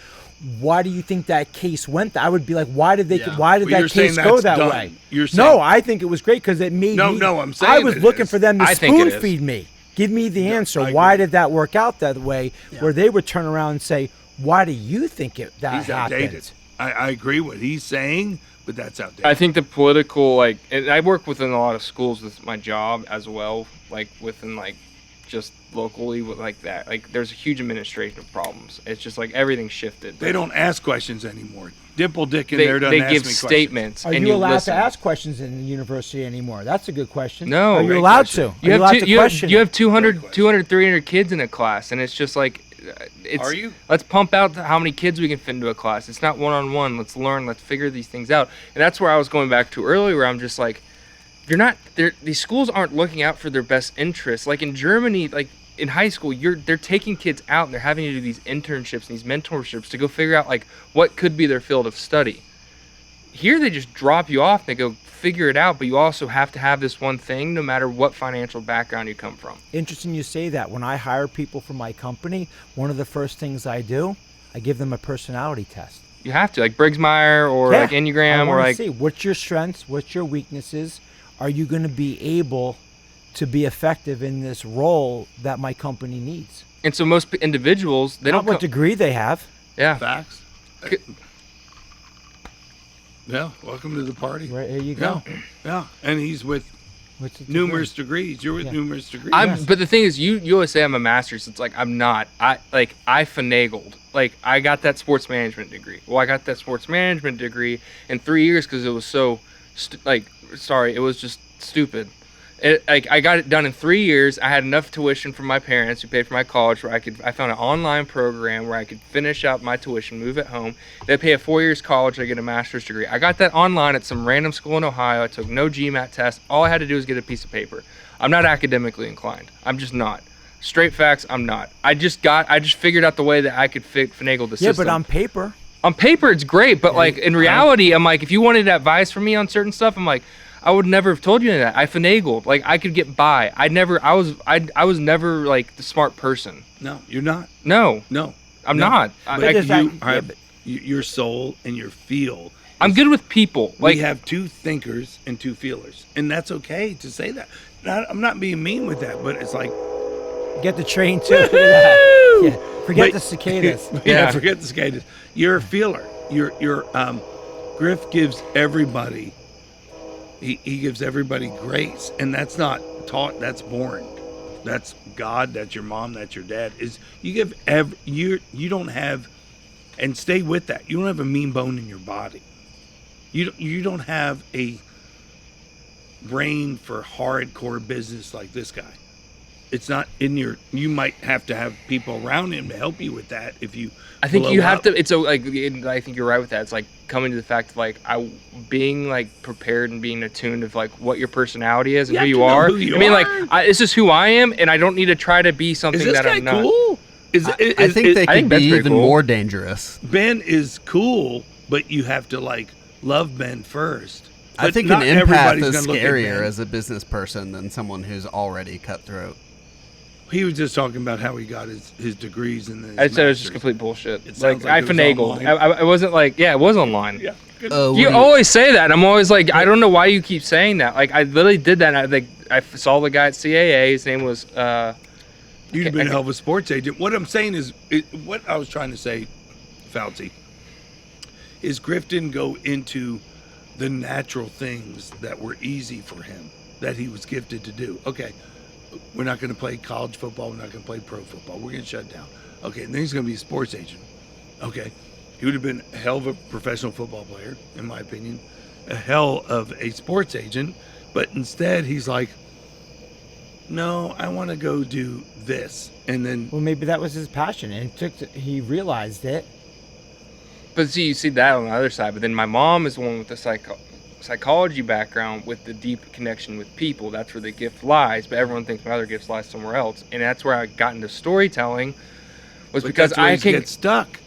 "Why do you think that case went?" I would be like, "Why did they? Yeah. Why did But you're that case saying go that's that done. way?" You're No, saying- I think it was great because it made me. No, I'm saying I was it looking is. for them to I think it spoon is. feed me. Give me the answer. I Why agree. did that work out that way? Where they would turn around and say, "Why do you think that He's happened?" outdated. I agree with what he's saying, but that's outdated. I think the political, and I work within a lot of schools with my job as well, like within like just locally with like that. Like there's a huge administrative problems. It's just like everything's shifted. They don't ask questions anymore. Dimple Dick in They, there doesn't they ask give me statements Are and you allowed listen. to ask questions in the university anymore? That's a good question. No. Are you Great allowed question. to? Are You have, allowed two, to you, question have, you it? have 200, Great question. 200, 300 kids in a class, and it's just like, it's. Are you? Let's pump out how many kids we can fit into a class. It's not one-on-one. Let's learn. Let's figure these things out. And that's where I was going back to earlier, where I'm just like, these schools aren't looking out for their best interests. Like in Germany, like in high school, they're taking kids out and they're having to do these internships and these mentorships to go figure out like what could be their field of study. Here they just drop you off and they go figure it out, but you also have to have this one thing no matter what financial background you come from. Interesting you say that. When I hire people for my company, one of the first things I do, I give them a personality test. You have to, like Briggs-Meyer or like I Enneagram or wanna like see what's your strengths, what's your weaknesses. Are you going to be able to be effective in this role that my company needs? and so most individuals they Not don't what co- degree they have. yeah. Facts. C- Yeah, welcome to the party. Right, here you Yeah, go. yeah. And he's with What's the numerous degrees. You're with Yeah. numerous degrees. But the thing is, you always say I'm a master's. It's like I'm not. I finagled. Like I got that sports management degree. Well, I got that sports management degree in 3 years because it was so, it was just stupid. I got it done in 3 years. I had enough tuition from my parents who paid for my college where I found an online program where I could finish out my tuition, move at home. They pay a 4 years college. I get a master's degree. I got that online at some random school in Ohio. I took no GMAT test. All I had to do was get a piece of paper. I'm not academically inclined. I'm just not. Straight facts, I'm not. I just figured out the way that I could finagle the system. Yeah, but on paper, On paper, it's great, but like in reality, I'm like, if you wanted advice from me on certain stuff, I'm like, I would never have told you any of that. I finagled. Like I could get by. I was never like the smart person. No, you're not. No, No, I'm No. not. But But you is that- have yeah, your soul and your feel I'm good with people. We Like, have two thinkers and two feelers, and that's okay to say that. I'm not being mean with that, but it's like, Get the train too. Look at that. Yeah. Forget But- the cicadas. yeah, forget the cicadas. You're a feeler. You're Griff gives everybody. He gives everybody grace, and that's not taught. That's born. That's God. That's your mom. That's your dad. Is you give you don't have, and stay with that. You don't have a mean bone in your body. You don't have a brain for hardcore business like this guy. It's not in your. You might have to have people around him to help you with that. If you, I think blow you have up. to. It's a, like. I think you're right with that. It's like coming to the fact of like being like prepared and being attuned of like what your personality is and You who have you to know are. who you I mean, are. like this is who I am, and I don't need to try to be something Is this that guy I'm not. cool? I think they I think could Ben's be pretty even cool. more dangerous. Ben is cool, but you have to like love Ben first. I But think not an empath everybody's is gonna look at scarier Ben. as a business person than someone who's already cutthroat. He was just talking about how he got his degrees and then his I said it was just masters. complete bullshit. It Like sounds I like it was finagled. online. I wasn't like it was online. Yeah. Good. You always say that, and I'm always like, I don't know why you keep saying that. Like I literally did that. And I saw the guy at CAA. His name was. You'd have been a hell of a sports agent. What I'm saying is, what I was trying to say, Fauci, is Griff didn't go into the natural things that were easy for him, that he was gifted to do. Okay, we're not going to play college football. We're not going to play pro football. We're going to shut down. Okay, and then he's going to be a sports agent. Okay, he would have been a hell of a professional football player, in my opinion, a hell of a sports agent. But instead, he's like, no, I want to go do this. And then, Well, maybe that was his passion, and he realized it. But see, you see that on the other side. But then my mom is the one with the psychology background with the deep connection with people. That's where the gift lies. But everyone thinks my other gifts lie somewhere else. And that's where I got into storytelling. Was but because that's where I you can. get stuck.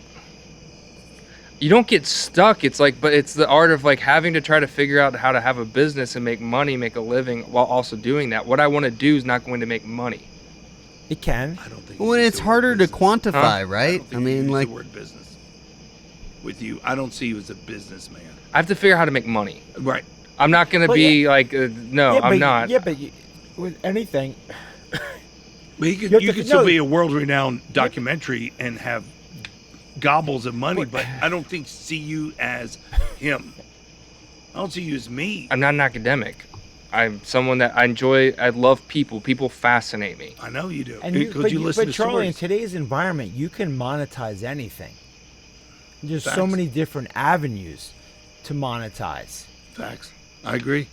You don't get stuck. It's like, but it's the art of like having to try to figure out how to have a business and make money, make a living while also doing that. What I want to do is not going to make money. It can. I don't think. When you use it's the harder word to business. quantify, Huh? I right? don't think I you mean, use like, the word business. With you, I don't see you as a businessman. I have to figure out how to make money. Right. I'm not going to Well, be like, no, yeah, I'm but, not. Yeah, but with anything, But You have you to- could still no. be a world-renowned documentary and have gobbles of money, but I don't see you as him. I don't see you as me. I'm not an academic. I'm someone that I enjoy. I love people. People fascinate me. I know you do. and Because you listen but to Charlie, in stories. today's environment, you can monetize anything. There's so Facts. many different avenues to monetize. Facts. I agree.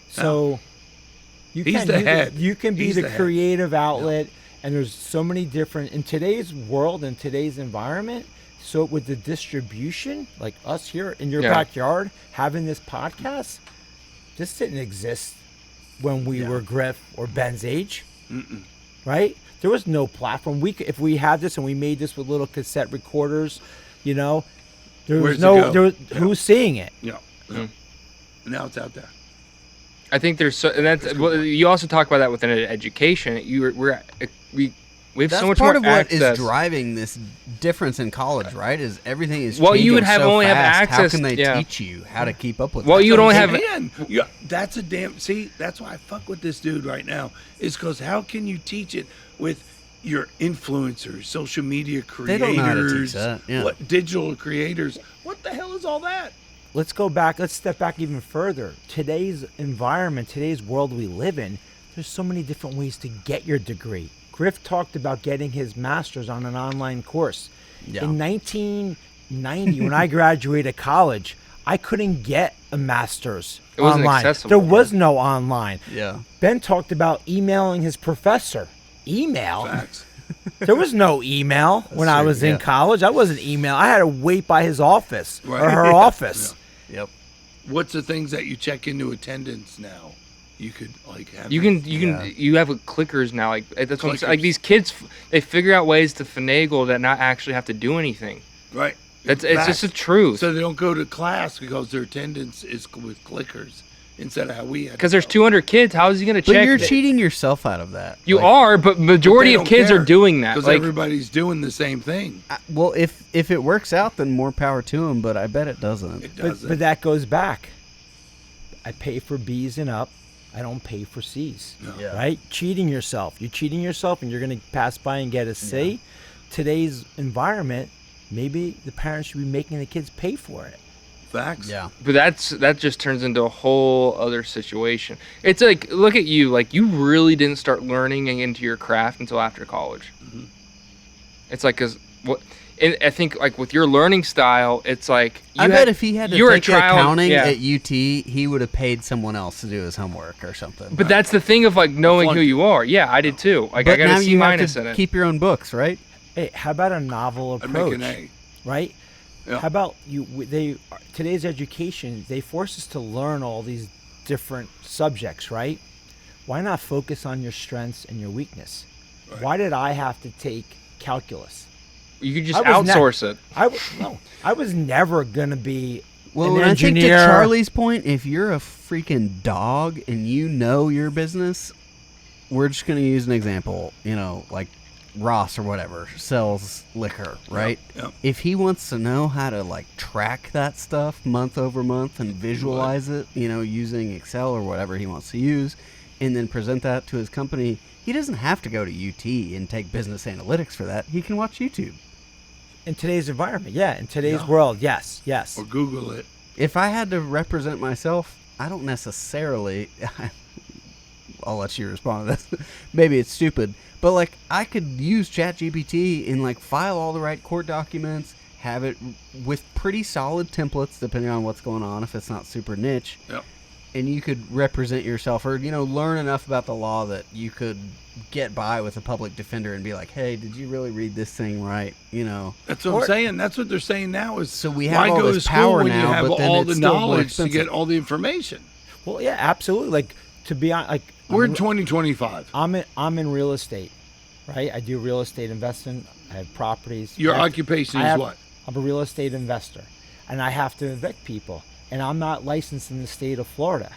So you He's can the you, head. you can be He's the the head. creative outlet, and there's so many different in today's world, in today's environment. So with the distribution, like us here in your Yeah. backyard having this podcast, this didn't exist when we Yeah. were Griff or Ben's age, right? There was no platform. If we had this and we made this with little cassette recorders, you know, there Where's was it no go? there was, Yeah. who's seeing it? Yeah. Mm. Now it's out there. I think there's so, and that's well, you also talk about that within education. We have that's so much part more of what access. is driving this difference in college, right? Is everything is Well, you would changing have so only have fast. How access- can they yeah. teach you how to keep up with? Well, that? you would only have. Man, yeah, that's a damn. See, that's why I fuck with this dude right now. Is because how can you teach it with your influencers, social media They creators, don't know how to teach that, yeah. what digital creators? What the hell is all that? Let's go back. Let's step back even further. Today's environment, today's world we live in, there's so many different ways to get your degree. Griff talked about getting his master's on an online course. Yeah. In 1990, when I graduated college, I couldn't get a master's It wasn't online. accessible. There was no online. Yeah. Ben talked about emailing his professor. Email? Facts. There was no email when I true, was in yeah. college. I wasn't email. I had to wait by his office or Right. her Yeah. office. Yep. What's the things that you check into attendance now? You could like have. You can Yeah. you have clickers now. Like that's what I'm saying. Like Clickers. these kids, they figure out ways to finagle that not actually have to do anything. right. It's just the Facts. truth. So they don't go to class because their attendance is with clickers. instead of how we had. Because there's 200 kids. How is he going to But check? you're it? cheating yourself out of that. You Like, are, but majority of kids are doing that. because Like, everybody's doing the same thing. Well, if it works out, then more power to him. But I bet it doesn't. It But, doesn't. but that goes back. I pay for B's and up. I don't pay for C's. No. Yeah. Right? Cheating yourself. You're cheating yourself, and you're going to pass by and get a C. Today's environment, maybe the parents should be making the kids pay for it. Facts. Yeah. but that just turns into a whole other situation. It's like, look at you. Like, you really didn't start learning and into your craft until after college. Mhm. It's like, cause what? And I think like with your learning style, it's like I bet if he had to you were a take trial- accounting yeah. at UT, he would have paid someone else to do his homework or something. But that's the thing of like knowing who Flunk. you are. Yeah, I did too. Like, But I got now a C you have minus to in it. keep your own books, right? Hey, how about a novel I'd make approach? an A. Right? Yeah. How about today's education, they force us to learn all these different subjects, right? Why not focus on your strengths and your weakness? Right. Why did I have to take calculus? You could just I was outsource it. I was never going to be Well, an and I think to engineer. Charlie's point, if you're a freaking dog and you know your business, we're just going to use an example, like Ross or whatever sells liquor, right? Yep. If he wants to know how to like track that stuff month over month and visualize it, using Excel or whatever he wants to use, and then present that to his company, he doesn't have to go to UT and take business analytics for that. He can watch YouTube. In today's environment, in today's world, yes. Or Google it. If I had to represent myself, I don't necessarily. I'll let you respond to this. Maybe it's stupid, but like I could use ChatGPT and like file all the right court documents, have it with pretty solid templates depending on what's going on. If it's not super niche, Yep. and you could represent yourself or learn enough about the law that you could get by with a public defender and be like, hey, did you really read this thing right? That's what I'm saying. That's what they're saying now is So we why have all go this to school power when now, you have but then all it's the still more knowledge to expensive. get all the information. Well, yeah, absolutely. Like to be on, like We're in 2025. I'm in real estate, right? I do real estate investing. I have properties. Your I have- occupation I is have- what? I'm a real estate investor, and I have to evict people, and I'm not licensed in the state of Florida,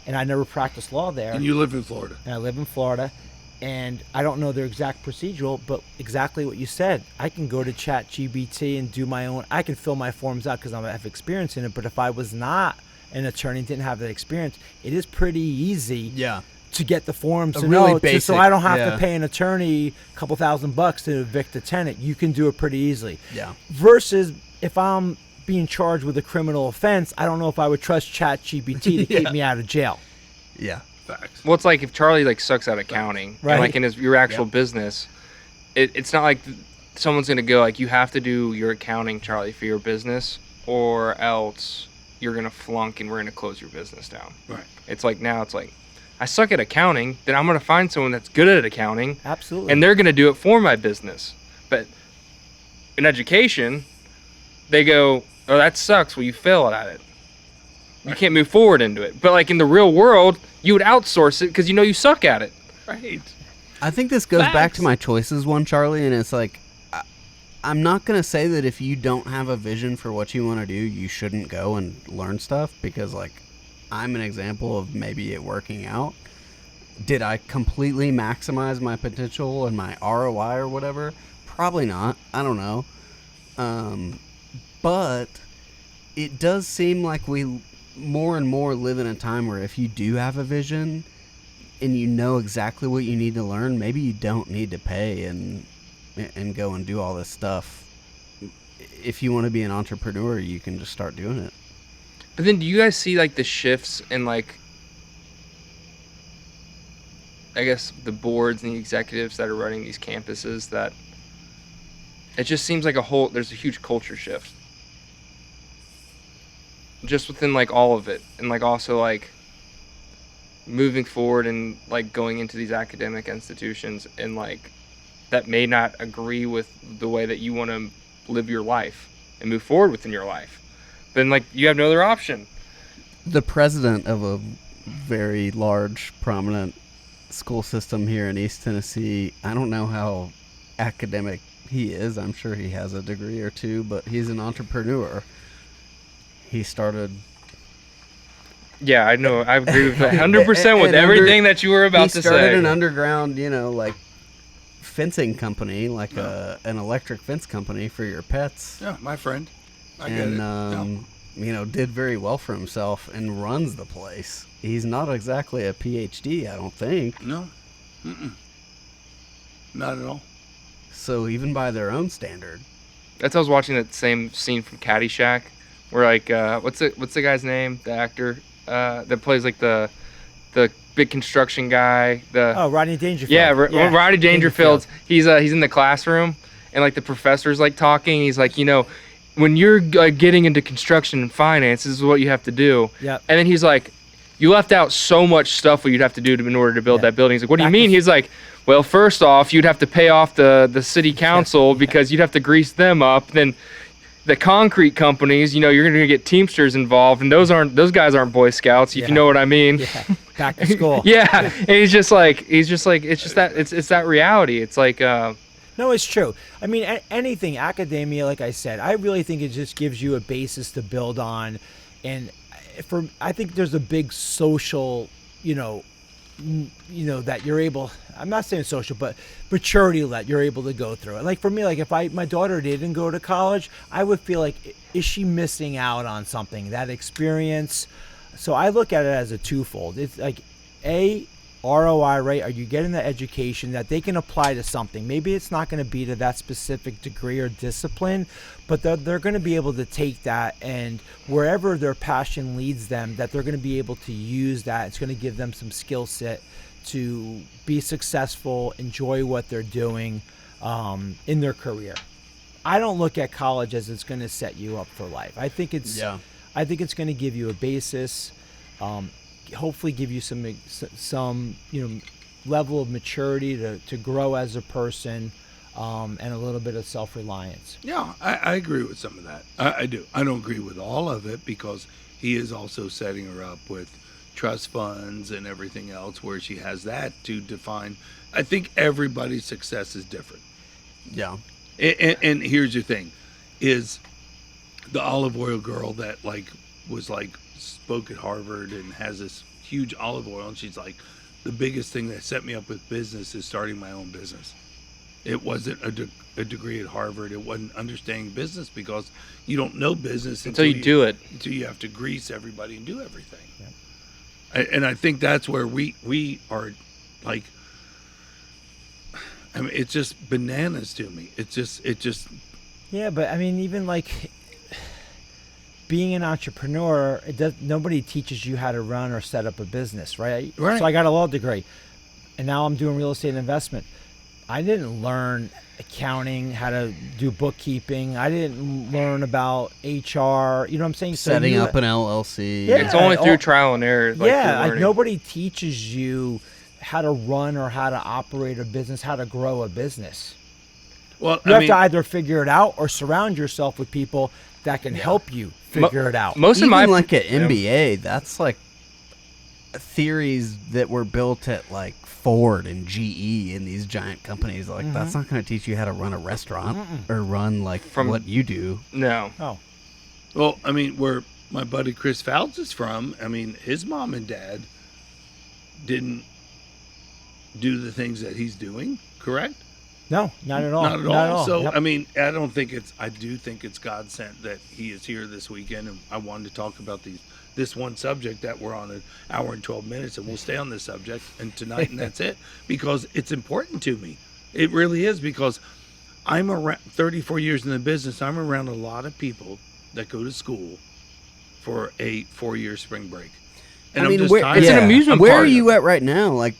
and I never practiced law there. And you live in Florida. And I live in Florida, and I don't know their exact procedural, but exactly what you said. I can go to ChatGPT and do my own. I can fill my forms out because I have experience in it. But if I was not an attorney, didn't have that experience, it is pretty easy Yeah. to get the forms to Really know, so basic, I don't have yeah. to pay an attorney a couple $1,000 to evict a tenant. You can do it pretty easily. Yeah. Versus if I'm being charged with a criminal offense, I don't know if I would trust ChatGPT to keep me out of jail. Yeah. Facts. Well, it's like if Charlie like sucks at accounting, Right. and like in your actual business, it's not like someone's gonna go like, you have to do your accounting, Charlie, for your business, or else you're gonna flunk and we're gonna close your business down. Right. It's like now it's like, I suck at accounting, then I'm gonna find someone that's good at accounting, Absolutely. and they're gonna do it for my business. But in education, they go, oh, that sucks. Well, you failed at it. You can't move forward into it. But like in the real world, you would outsource it because you suck at it. Right. I think this goes back Facts. to my choices one, Charlie, and it's like, I'm not going to say that if you don't have a vision for what you want to do, you shouldn't go and learn stuff, because like I'm an example of maybe it working out. Did I completely maximize my potential and my ROI or whatever? Probably not. I don't know. But it does seem like we more and more live in a time where if you do have a vision and you know exactly what you need to learn, maybe you don't need to pay and go and do all this stuff. If you want to be an entrepreneur, you can just start doing it. But then do you guys see like the shifts in like, I guess the boards and the executives that are running these campuses, that it just seems like there's a huge culture shift. Just within like all of it, and like also like moving forward and like going into these academic institutions, and like that may not agree with the way that you want to live your life and move forward within your life. Then like you have no other option. The president of a very large, prominent school system here in East Tennessee, I don't know how academic he is. I'm sure he has a degree or two, but he's an entrepreneur. He started Yeah, I know. I agree with 100% with And everything that you were about he to started say. an underground, like fencing company, like an electric fence company for your pets, Yeah, my friend. I get and it. Yeah. did very well for himself and runs the place. He's not exactly a PhD, I don't think. No. Mm-mm. Not at all. So even by their own standard, That's I was watching that same scene from Caddyshack, where like what's the guy's name? The actor that plays like the big construction guy. Oh, Rodney Dangerfield. Yeah, Rodney Dangerfield. He's in the classroom, and like the professor's like talking. He's like, when you're getting into construction and finance, this is what you have to do. Yep. And then he's like, you left out so much stuff what you'd have to do in order to build that building. He's like, what do you mean? He's like, well, first off, you'd have to pay off the city council because you'd have to grease them up. Then the concrete companies, you're going to get Teamsters involved, and those guys aren't Boy Scouts, if you know what I mean. Yeah. Back to school. Yeah, and it's just like it's that reality. It's like No, it's true. I mean, anything academia, like I said, I really think it just gives you a basis to build on, and I think there's a big social, that you're able. I'm not saying social, but maturity that you're able to go through. Like for me, like if my daughter didn't go to college, I would feel like, is she missing out on something? That experience. So I look at it as a twofold. It's like ROI, right? Are you getting the education that they can apply to something? Maybe it's not going to be to that specific degree or discipline, but they're going to be able to take that, and wherever their passion leads them, that they're going to be able to use that. It's going to give them some skill set to be successful, enjoy what they're doing in their career. I don't look at college as it's going to set you up for life. I think it's going to give you a basis. Hopefully give you some level of maturity to grow as a person, and a little bit of self-reliance. Yeah, I agree with some of that. I do. I don't agree with all of it, because he is also setting her up with trust funds and everything else where she has that to define. I think everybody's success is different. yeah. And here's your thing, is the olive oil girl that spoke at Harvard and has this huge olive oil, and she's like, the biggest thing that set me up with business is starting my own business. It wasn't a degree at Harvard. It wasn't understanding business, because you don't know business until you do it. Until you have to grease everybody and do everything. Yeah. And I think that's where we are, like, I mean, it's just bananas to me. It just. Yeah, but I mean, even like being an entrepreneur, nobody teaches you how to run or set up a business, right? Right. So I got a law degree, and now I'm doing real estate investment. I didn't learn accounting, how to do bookkeeping. I didn't learn about HR. You know what I'm saying? Setting up an LLC. Yeah, it's only through trial and error. Like nobody teaches you how to run or how to operate a business, how to grow a business. Well, You have to either figure it out or surround yourself with people that can help you figure it out. Most Even of my like at MBA, that's like theories that were built at like Ford and GE and these giant companies. Like that's not going to teach you how to run a restaurant or run like what you do. No. Oh. Well, I mean, where my buddy Chris Fautz is from, I mean, his mom and dad didn't do the things that he's doing, correct? No, not at all. Not at all. So, Yep. I mean, I do think it's God sent that he is here this weekend, and I wanted to talk about this one subject that we're on an hour and 12 minutes, and we'll stay on this subject and tonight, and that's it, because it's important to me. It really is, because I'm around 34 years in the business. I'm around a lot of people that go to school for a 4-year spring break. And I mean, I'm just tired. It's an amusement Where park. are you at right now? Like,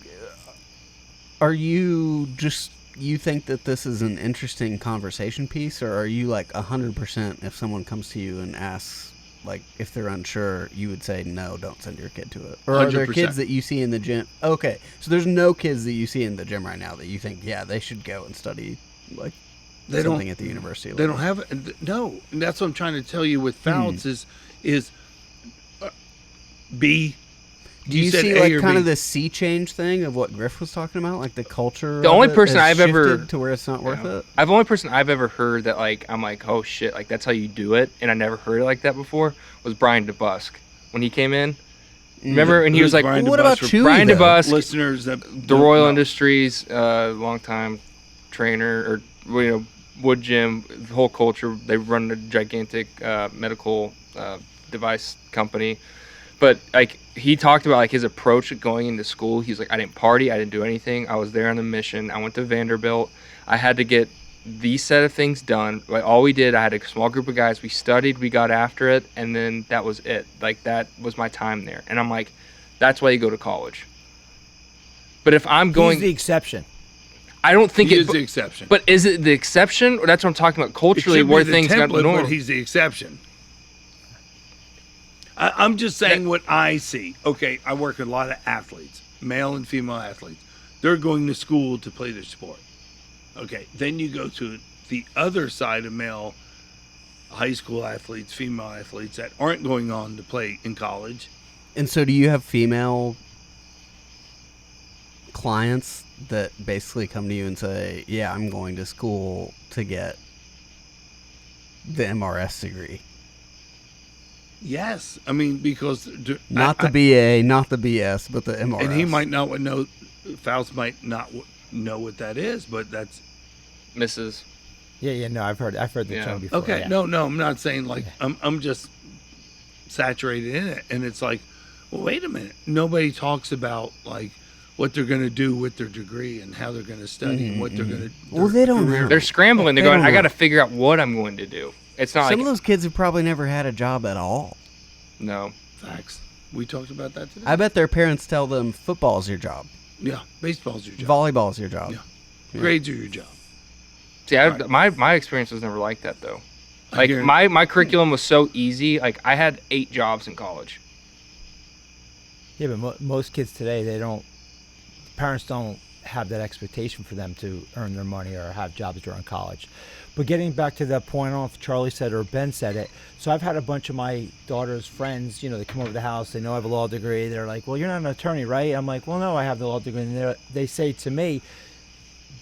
are you just, you think that this is an interesting conversation piece, or are you like 100% if someone comes to you and asks, like, if they're unsure, you would say, no, don't send your kid to it? Or are there 100%. kids that you see in the gym? Okay, so there's no kids that you see in the gym right now that you think, yeah, they should go and study, like, something at the university level. They don't have no. And that's what I'm trying to tell you with Fautz is B. Do you said see A like or kind B. of the sea change thing of what Griff was talking about, like the culture? The of only it person has I've ever- shifted to where it's not worth it. The only person I've ever heard that like I'm like, oh shit, like that's how you do it, and I never heard it like that before, was Brian DeBusk when he came in. Remember, and he was like, Brian what DeBus about for Chewy, Brian though? DeBus, listeners that the don't Royal know. Industries, longtime trainer, or wood gym, the whole culture. They run a gigantic medical device company. But like he talked about like his approach at going into school. He's like, I didn't party, I didn't do anything. I was there on a mission. I went to Vanderbilt. I had to get these set of things done. Like all we did, I had a small group of guys. We studied, we got after it, and then that was it. Like that was my time there. And I'm like, that's why you go to college. But if I'm going, He's the exception. I don't think He it is the exception. But is it the exception? Or that's what I'm talking about culturally, It should be where the things got template, normal. but he's the exception. I'm just saying what I see. Okay, I work with a lot of athletes, male and female athletes. They're going to school to play their sport. Okay, then you go to the other side of male high school athletes, female athletes that aren't going on to play in college. And so do you have female clients that basically come to you and say, yeah, I'm going to school to get the MRS degree? Yes, I mean because Not the BA, not the BS, but the MRS. and he might not know. Fautz might not know what that is, but that's Mrs. Yeah, no, I've heard the Yeah. term before. okay. yeah. No, I'm not saying like I'm just saturated in it, and it's like, well, wait a minute. Nobody talks about like what they're going to do with their degree and how they're going to study and what they're going to. Well, they don't know. They're scrambling. They're They going, don't I know. got to figure out what I'm going to do. It's not Some like, of those kids have probably never had a job at all. no. Facts. We talked about that today. I bet their parents tell them football's your job, Yeah, baseball's your job. volleyball's your job. Yeah. Grades are your job. See, Right. my experience was never like that, though. I Like, guarantee- my curriculum was so easy. Like, I had 8 jobs in college. Yeah, but most kids today, parents don't have that expectation for them to earn their money or have jobs during college. But getting back to that point, I don't know if Charlie said it or Ben said it. So I've had a bunch of my daughter's friends, they come over to the house, they know I have a law degree. They're like, well, you're not an attorney, right? I'm like, well, no, I have the law degree. And they say to me,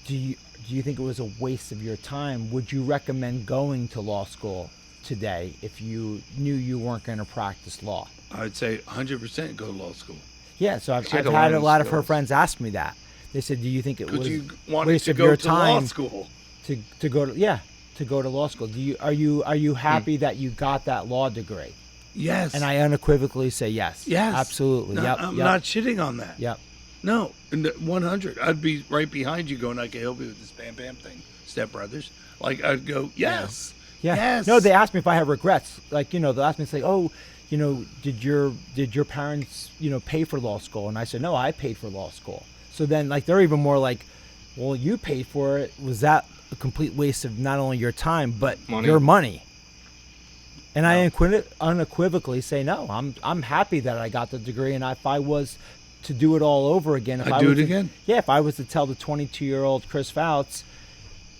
do you think it was a waste of your time? Would you recommend going to law school today if you knew you weren't going to practice law? I'd say 100% go to law school Yeah, so I've She had to had a learn lot of her skills. friends ask me that. They said, do you think it because was you a wanted waste to of go your to law time school. to go to law school? Are you happy that you got that law degree? Yes. And I unequivocally say yes. Yes. Absolutely. No, Yep. I'm yep. not shitting on that. Yep. No, 100. I'd be right behind you going, I can help you with this Bam Bam thing, Step Brothers. Like, I'd go, yes. Yeah. Yes. No, they asked me if I have regrets. Like, they'll ask me, say, oh, did your parents, pay for law school? And I said, no, I paid for law school. So then, like, they're even more like, well, you paid for it. Was that a complete waste of not only your time but Money. your money? And I unequivocally say, no, I'm happy that I got the degree. And if I was to do it all over again, if I'd I do was it to- again. Yeah, if I was to tell the 22-year-old Chris Fautz,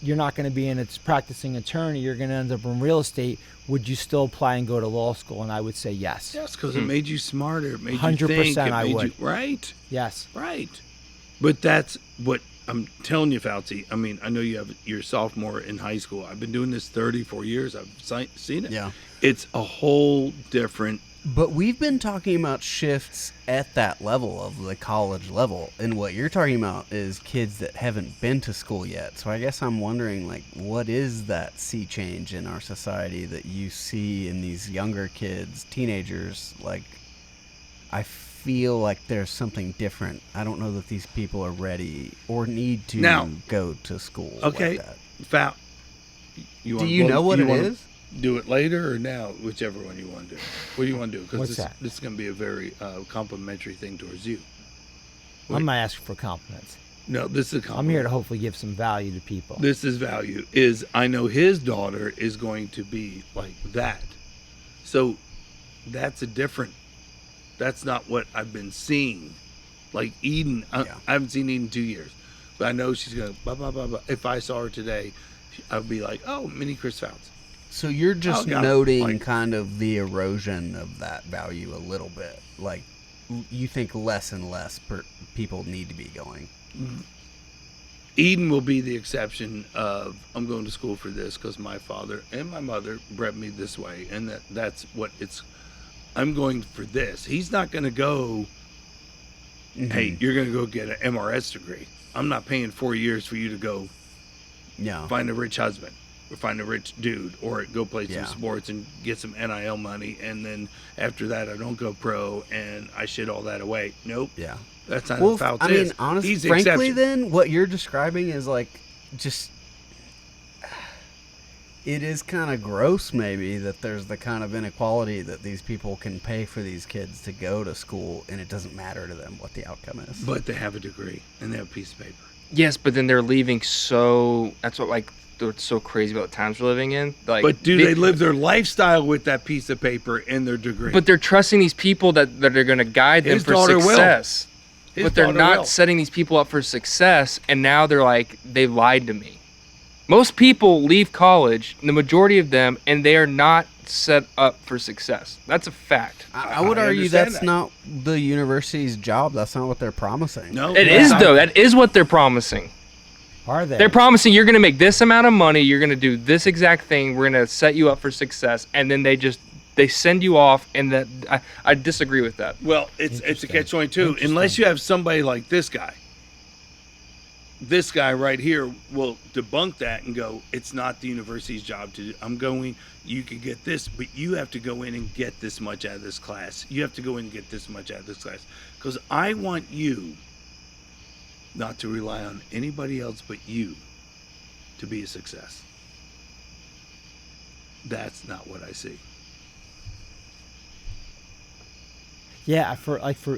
you're not going to be in a practicing attorney, you're going to end up in real estate, would you still apply and go to law school? And I would say yes. Yes, because it made you smarter. It made you 100% think. It I made would. you, right. Yes. Right. But that's what I'm telling you, Fauci. I mean, I know you're sophomore in high school. I've been doing this 34 years. I've seen it. Yeah. It's a whole different. But we've been talking about shifts at that level of the college level, and what you're talking about is kids that haven't been to school yet. So I guess I'm wondering, like, what is that sea change in our society that you see in these younger kids, teenagers? Like, I feel like there's something different. I don't know that these people are ready or need to Now- go to school. Okay. Like that. Do Do you know what it is? Do it later or now, whichever one you want to do. What do you want to do? Because What's this, that? this is going to be a very complimentary thing towards you. I'm not asking for compliments. No, this is a compliment. I'm here to hopefully give some value to people. This is value. Is I know his daughter is going to be like that. So that's that's not what I've been seeing. Like Eden, I haven't seen Eden in 2 years. But I know she's going to blah, blah, blah, blah. If I saw her today, I'd be like, oh, mini Chris Fautz. So you're just Oh, God. noting Like- kind of the erosion of that value a little bit. Like, you think less and less people need to be going. Eden will be the exception of I'm going to school for this because my father and my mother bred me this way, and that's what it's I'm going for this. He's not going to go, hey, you're going to go get an MRS degree. I'm not paying 4 years for you to go find a rich husband or find a rich dude or go play some sports and get some NIL money. And then after that, I don't go pro and I shit all that away. Nope. Yeah. That's not how Fautz is. Honestly, He's the frankly, exception. then what you're describing is like just. It is kind of gross, maybe, that there's the kind of inequality that these people can pay for these kids to go to school, and it doesn't matter to them what the outcome is. But they have a degree and they have a piece of paper. Yes, but then they're leaving that's what, like, what's so crazy about the times we're living in. Like, But do they live their lifestyle with that piece of paper and their degree? But they're trusting these people that are going to guide them His for daughter will. success. His But they're daughter not will. setting these people up for success, and now they're like, they lied to me. Most people leave college, the majority of them, and they are not set up for success. That's a fact. I would I argue understand that's that. not the university's job. That's not what they're promising. No, It is, though. That is what they're promising. Are they? They're promising you're going to make this amount of money, you're going to do this exact thing, we're going to set you up for success, and then they send you off, and that I disagree with that. Well, it's a Interesting. catch-22. Interesting. Unless you have somebody like this guy. This guy right here will debunk that and go, it's not the university's job to do. You could get this, but you have to go in and get this much out of this class. You have to go in and get this much out of this class. Because I want you not to rely on anybody else but you to be a success. That's not what I see. Yeah,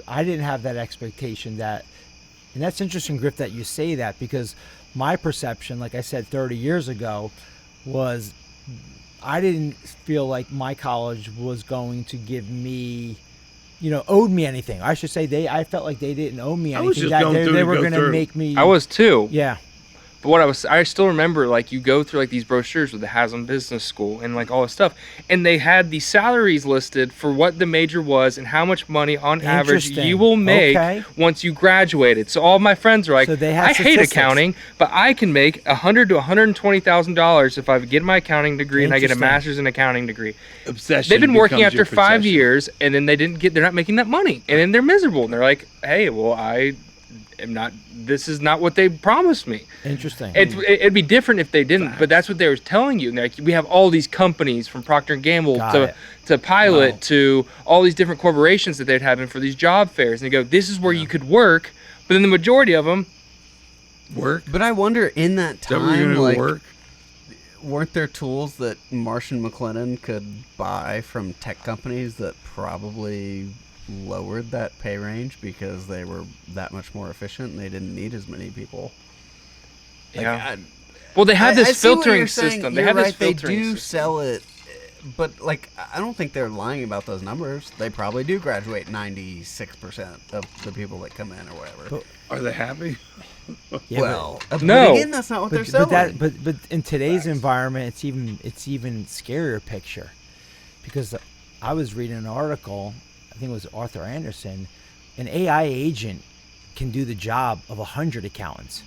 I didn't have that expectation and that's interesting, Griff, that you say that, because my perception, like I said 30 years ago, was I didn't feel like my college was going to give me, owed me anything. I should say I felt like they didn't owe me I anything. was just That going through they to were go going to through. make me. I was too. Yeah. But I still remember, like, you go through, like, these brochures with the Haslam Business School and, like, all this stuff, and they had the salaries listed for what the major was and how much money on average Interesting. you will make Okay. once you graduated. So all my friends are like, So they had I hate statistics. accounting, but I can make $100,000 to $120,000 if I get my accounting degree and I get a Interesting. master's in accounting degree. Obsession. They've been working becomes your after 5 possession. years, and then they're not making that money, and then they're miserable, and they're like, hey, well, I am not. This is not what they promised me. Interesting. It'd be different if they didn't, but that's what they were telling you. Like, we have all these companies from Procter and Gamble Got to it. to Pilot Wow. to all these different corporations that they'd have in for these job fairs, and they go, "This is where you could work," but then the majority of them, Work. But I wonder, in that Is that where you're time, gonna like, work? weren't there tools that Marsh and McLennan could buy from tech companies that probably lowered that pay range because they were that much more efficient and they didn't need as many people? yeah. Well, they have I this see what filtering you're saying. system. They You're have this right, they filtering do system. sell it, but like I don't think they're lying about those numbers. They probably do graduate 96% of the people that come in or whatever. But- Are they happy? Yeah, well, but No. again, that's not what they're selling. but in today's environment, it's even scarier picture, because I was reading an article, I think it was Arthur Anderson, an AI agent can do the job of 100 accountants.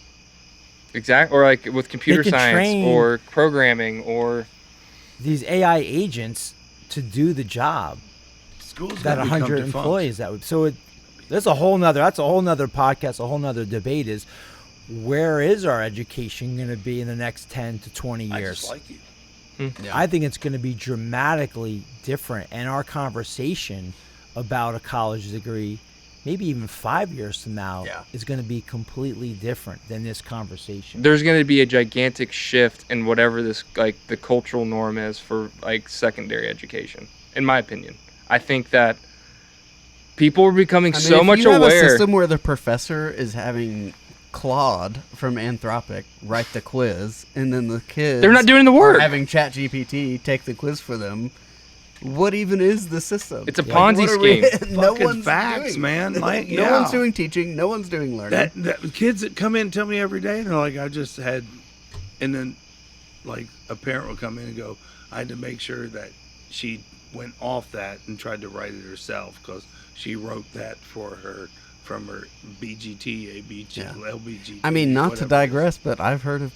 Exactly, or like with computer They can science train- or programming or These AI agents to do the job Schools that gonna become 100 defunct. employees that would. So that's a whole nother podcast, a whole nother debate is where is our education going to be in the next 10 to 20 I years? just like you. Yeah. I think it's going to be dramatically different, and our conversation about a college degree, maybe even 5 years from now, Yeah. is going to be completely different than this conversation. there's going to be a gigantic shift in whatever this, like, the cultural norm is for, like, secondary education, in my opinion. I think that people are becoming I mean, so if much you have a aware. system where the professor is having Claude from Anthropic write the quiz, and then the kids They're not doing the are work. having ChatGPT take the quiz for them. What even is the system? It's a Like, Ponzi what are we- scheme. no Fucking one's facts, doing. man. Like, no yeah. one's doing teaching. No one's doing learning. That kids that come in and tell me every day, they're like, I just had, and then like a parent will come in and go, I had to make sure that she went off that and tried to write it herself because she wrote that for her from her BGT, ABG, Yeah. LBG. I mean, not to whatever. digress, but I've heard of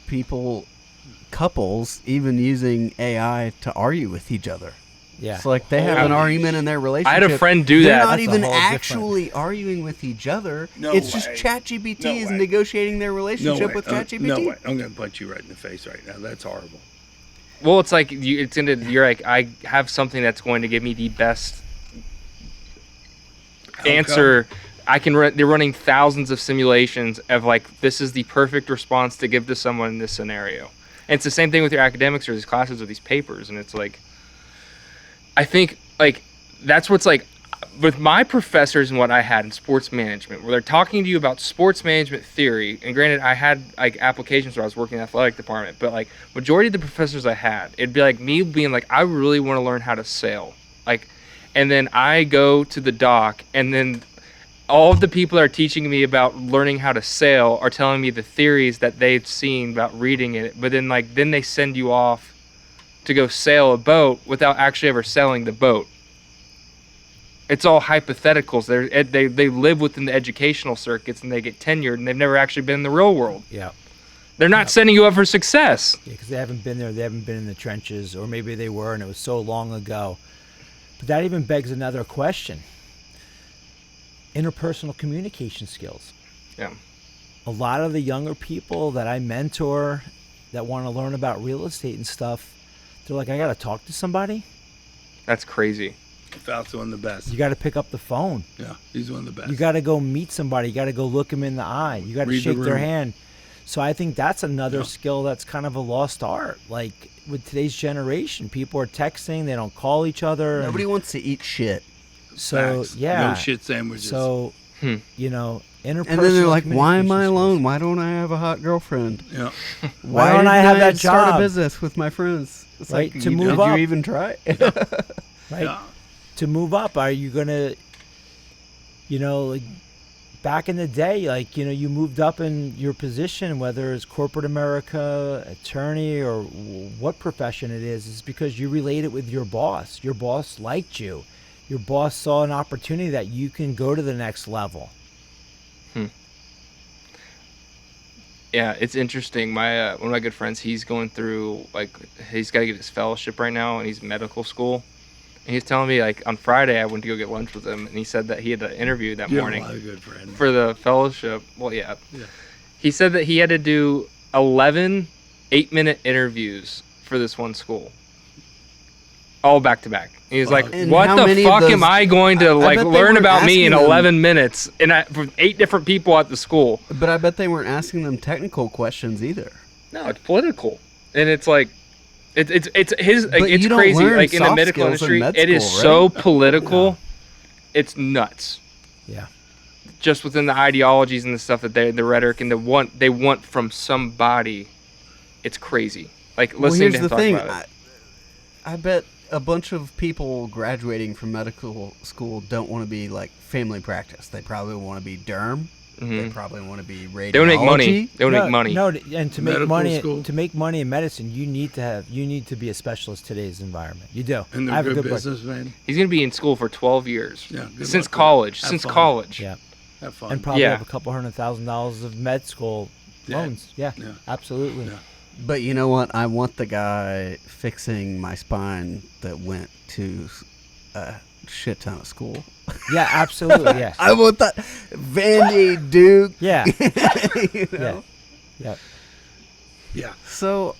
couples even using AI to argue with each other. Yeah. It's like they have an argument in their relationship. I had a friend do They're that. not That's a even whole different- actually arguing with each other. No it's just way. ChatGPT No is way. negotiating their No relationship way. with ChatGPT. No way. I'm going to punch you right in the face right now. That's horrible. Well, it's like you're like, I have something that's going to give me the best answer. They're running thousands of simulations of like, this is the perfect response to give to someone in this scenario. And it's the same thing with your academics or these classes or these papers. And it's like, I think like that's what's like with my professors and what I had in sports management, where they're talking to you about sports management theory. And granted, I had like applications where I was working in the athletic department, but like majority of the professors I had, it'd be like me being like, I really want to learn how to sail. Like, and then I go to the dock, and then all of the people that are teaching me about learning how to sail are telling me the theories that they've seen about reading it. But then then they send you off to go sail a boat without actually ever sailing the boat. It's all hypotheticals. They live within the educational circuits and they get tenured, and they've never actually been in the real world. Yeah. They're not setting you up for success. Yeah, because they haven't been there. They haven't been in the trenches, or maybe they were, and it was so long ago. But that even begs another question. Interpersonal communication skills. Yeah. A lot of the younger people that I mentor that want to learn about real estate and stuff, they're like, I got to talk to somebody. That's crazy. Fautz one of the best. You got to pick up the phone. Yeah, he's one of the best. You got to go meet somebody. You got to go look them in the eye. You got to Read the shake their room. hand. So I think that's another Yeah. skill that's kind of a lost art. Like with today's generation, people are texting. They don't call each other. and Nobody wants to eat shit. So Facts. yeah. No shit sandwiches. So Hmm. you know, interpersonal. And then they're like, why am I communication alone? skills. Why don't I have a hot girlfriend? yeah. Why don't I have that start job? a business with my friends? It's Right, like, to you, move did up. you even try? Right? Yeah. To move up, are you gonna, you know, like back in the day, like, you know, you moved up in your position, whether it's corporate America, attorney, or what profession it is because you related with your boss. Your boss liked you. Your boss saw an opportunity that you can go to the next level. Yeah, it's interesting. My one of my good friends, he's going through he's got to get his fellowship right now, and he's in medical school. And he's telling me like on Friday I went to go get lunch with him, and he said that he had an interview that You have a morning lot of good friends. for the fellowship. Well, yeah. Yeah. He said that he had to do 11 8-minute interviews for this one school, all back to back. He's Wow. like, And "What how the many of fuck those- am I going to I bet they learn weren't about me in asking them- 11 minutes?" And from 8 different people at the school. But I bet they weren't asking them technical questions either. No, it's political, and it's like, it's his. Like, But it's you don't crazy. learn Like in the soft medical skills in industry, med it is school, so right? political. It's nuts. Yeah. Just within the ideologies and the stuff that the rhetoric and they want from somebody, it's crazy. Like Well, listening here's to him the talk thing. about it. I bet a bunch of people graduating from medical school don't want to be like family practice. They probably want to be derm. They Mhm. probably want to be radiology. They want to make money. They want to make money. No, and to make Medical money school. in medicine, you need to be a specialist in today's environment. You do. And I they're have a good good businessmen. He's gonna be in school for 12 years. Yeah, good Since luck with college. it. Have Since fun. college. Yeah. Have fun. And probably Yeah. have a couple $100,000 of med school Yeah. loans. Yeah, Yeah. absolutely. Yeah. But you know what? I want the guy fixing my spine that went to a shit ton of school. Yeah, absolutely. Yeah. I want that Vandy Duke. Yeah. You Yeah. know? Yeah. Yeah. So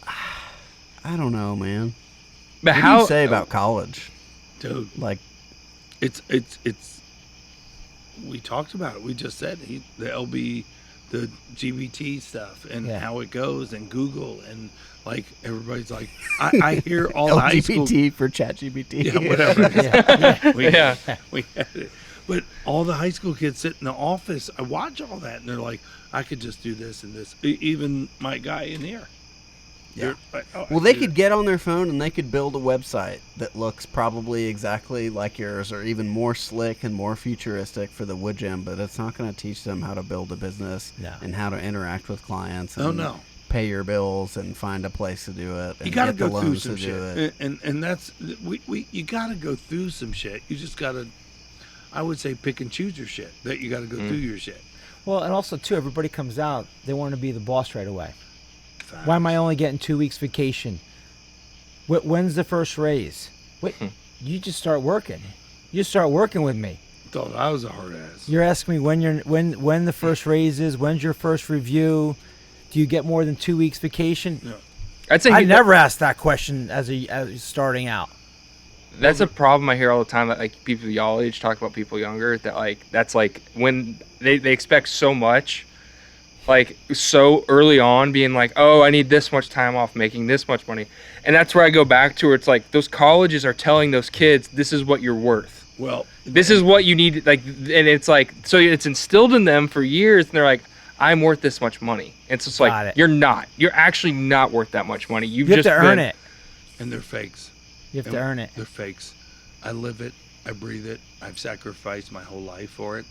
I don't know, man. But What how do you say about college? Dude, Like, it's we talked about it. We just said the LB, the GBT stuff and Yeah. how it goes and Google and like everybody's like I hear all the high school LGBT for ChatGPT. yeah, whatever. it is. Yeah. We, Yeah. we had it. But all the high school kids sit in the office. I watch all that, and they're like, "I could just do this and this." Even my guy in here. Yeah. They're like, "Oh, I Well, they do could that." get on their phone and they could build a website that looks probably exactly like yours or even more slick and more futuristic for the wood gym, but it's not going to teach them how to build a business No. and how to interact with clients and Oh no. pay your bills and find a place to do it and You got to get the go through loans some to do shit, it. and that's we you got to go through some shit. You just got to, I would say, pick and choose your shit. That you got to go through your shit. Well, and also too, everybody comes out. They want to be the boss right away. Why am I only getting 2 weeks vacation? When's the first raise? Wait, you just start working. You start working with me. Thought I was a hard ass. You're asking me when the first raise is, when's your first review, do you get more than 2 weeks vacation? No. I'd say I never asked that question as starting out. that's a problem I hear all the time, that like people y'all age talk about people younger, that like that's like when they expect so much, like so early on, being like, oh, I need this much time off, making this much money. And that's where I go back to, where it's like those colleges are telling those kids, this is what you're worth. Well, This is what you need, like, and it's like, so it's instilled in them for years, and they're like, I'm worth this much money. It's just Got like, it. you're not. You're actually not worth that much money. You have just to earn it. and they're fakes. You have to earn it. They're fakes. I live it. I breathe it. I've sacrificed my whole life for it.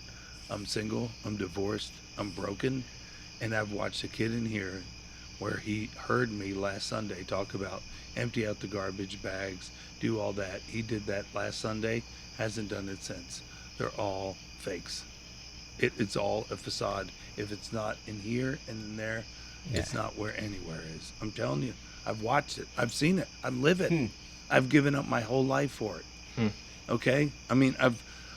I'm single. I'm divorced. I'm broken. And I've watched a kid in here where he heard me last Sunday talk about empty out the garbage bags, do all that. He did that last Sunday. Hasn't done it since. They're all fakes. It's all a facade. If it's not in here and in there, it's not where anywhere is. I'm telling you, I've watched it. I've seen it. I live it. I've given up my whole life for it. Okay? I mean,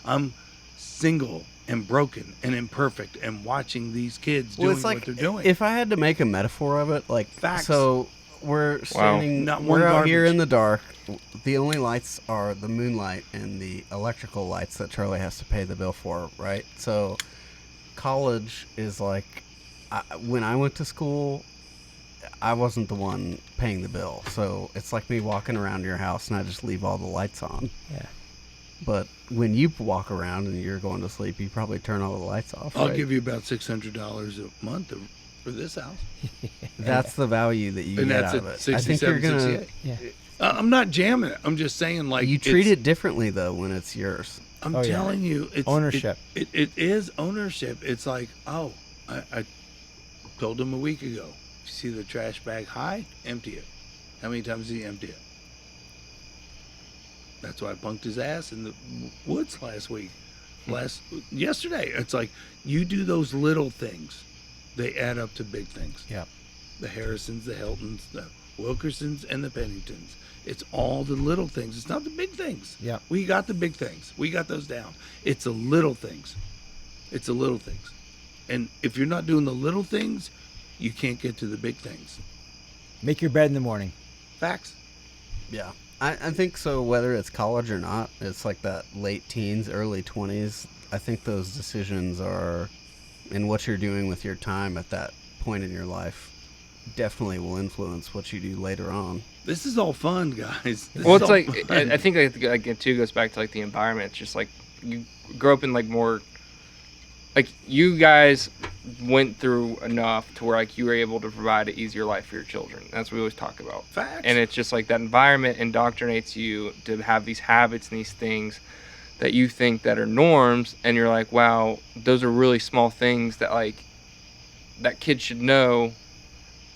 I'm single and broken and imperfect, and watching these kids doing what they're doing. If I had to make a metaphor of it, like, Facts. so we're standing, Not one we're out here garbage. in the dark. The only lights are the moonlight and the electrical lights that Charlie has to pay the bill for, right? So college is like, when I went to school, I wasn't the one paying the bill. So it's like me walking around your house and I just leave all the lights on. Yeah. But when you walk around and you're going to sleep, you probably turn all the lights off. I'll right? give you about $600 a month for this house. That's the value that you And get that's out of at it. I think you're 67, gonna. 68. Yeah. I'm not jamming it. I'm just saying, like, You treat it's- it differently though when it's yours. I'm Oh, yeah. telling you, it's Ownership. It is ownership. It's like, oh, I told him a week ago. You see the trash bag high? Empty it. How many times did he empty it? That's why I punked his ass in the woods last week. Yesterday. It's like, you do those little things, they add up to big things. Yep. The Harrisons, the Hiltons, the Wilkersons, and the Penningtons. It's all the little things. It's not the big things. Yep. We got the big things. We got those down. It's the little things. It's the little things. And if you're not doing the little things, you can't get to the big things. Make your bed in the morning. Facts. Yeah. I think so, whether it's college or not, it's like that late teens, early 20s. I think those decisions are, and what you're doing with your time at that point in your life definitely will influence what you do later on. This is all fun, guys. This Well, is it's all like, fun. I think like it too goes back to like the environment. It's just like you grow up in like more, like you guys went through enough to where like you were able to provide an easier life for your children. That's what we always talk about. Facts. And it's just like that environment indoctrinates you to have these habits and these things that you think that are norms, and you're like, wow, those are really small things that like that kid should know,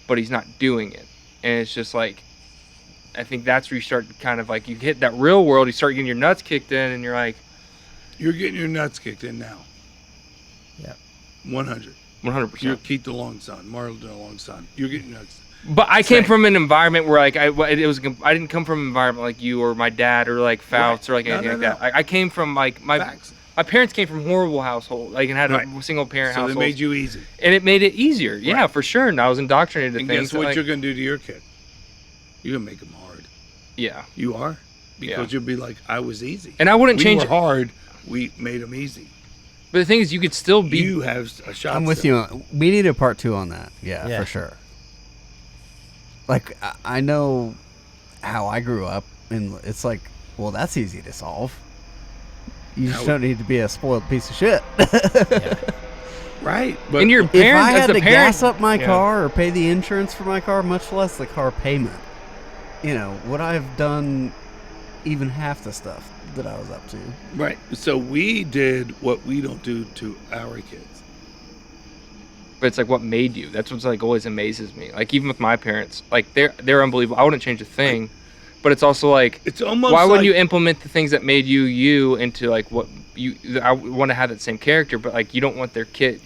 but he's not doing it. And it's just like, I think that's where you start kind of like, you hit that real world, you start getting your nuts kicked in, and you're like, You're getting your nuts kicked in now. Yeah. 100. 100%. You're Keith DeLongson, Marlon DeLongson. You're getting nuts. But I came Same. from an environment where like I didn't come from an environment like you or my dad or like Fautz or like No, anything no, like that. I came from like Facts. my parents came from horrible household, like, and had Right. a single parent So household. they made you easy. And it made it easier, yeah, Right. for sure. And I was indoctrinated to And things. guess that, what like, you're going to do to your kid? You're going to make him hard. yeah. You are. Because Yeah. you'll be like, I was easy. And I wouldn't we change were it. hard. We made him easy. But the thing is, you could still be. You have a shot. I'm with still. you. We need a part 2 on that. Yeah, Yeah. for sure. Like, I know how I grew up, and it's like, well, that's easy to solve. You just How- don't need to be a spoiled piece of shit. Right. But And your If parents, I as had the to parent, gas up my yeah. car or pay the insurance for my car, much less the car payment, would I have done even half the stuff that I was up to? right. So we did what we don't do to our kids. But it's like what made you. That's what's like always amazes me. Like even with my parents, like they're unbelievable. I wouldn't change a thing. But it's also like, It's almost why wouldn't like- you implement the things that made you into like what you? I want to have that same character, but like you don't want your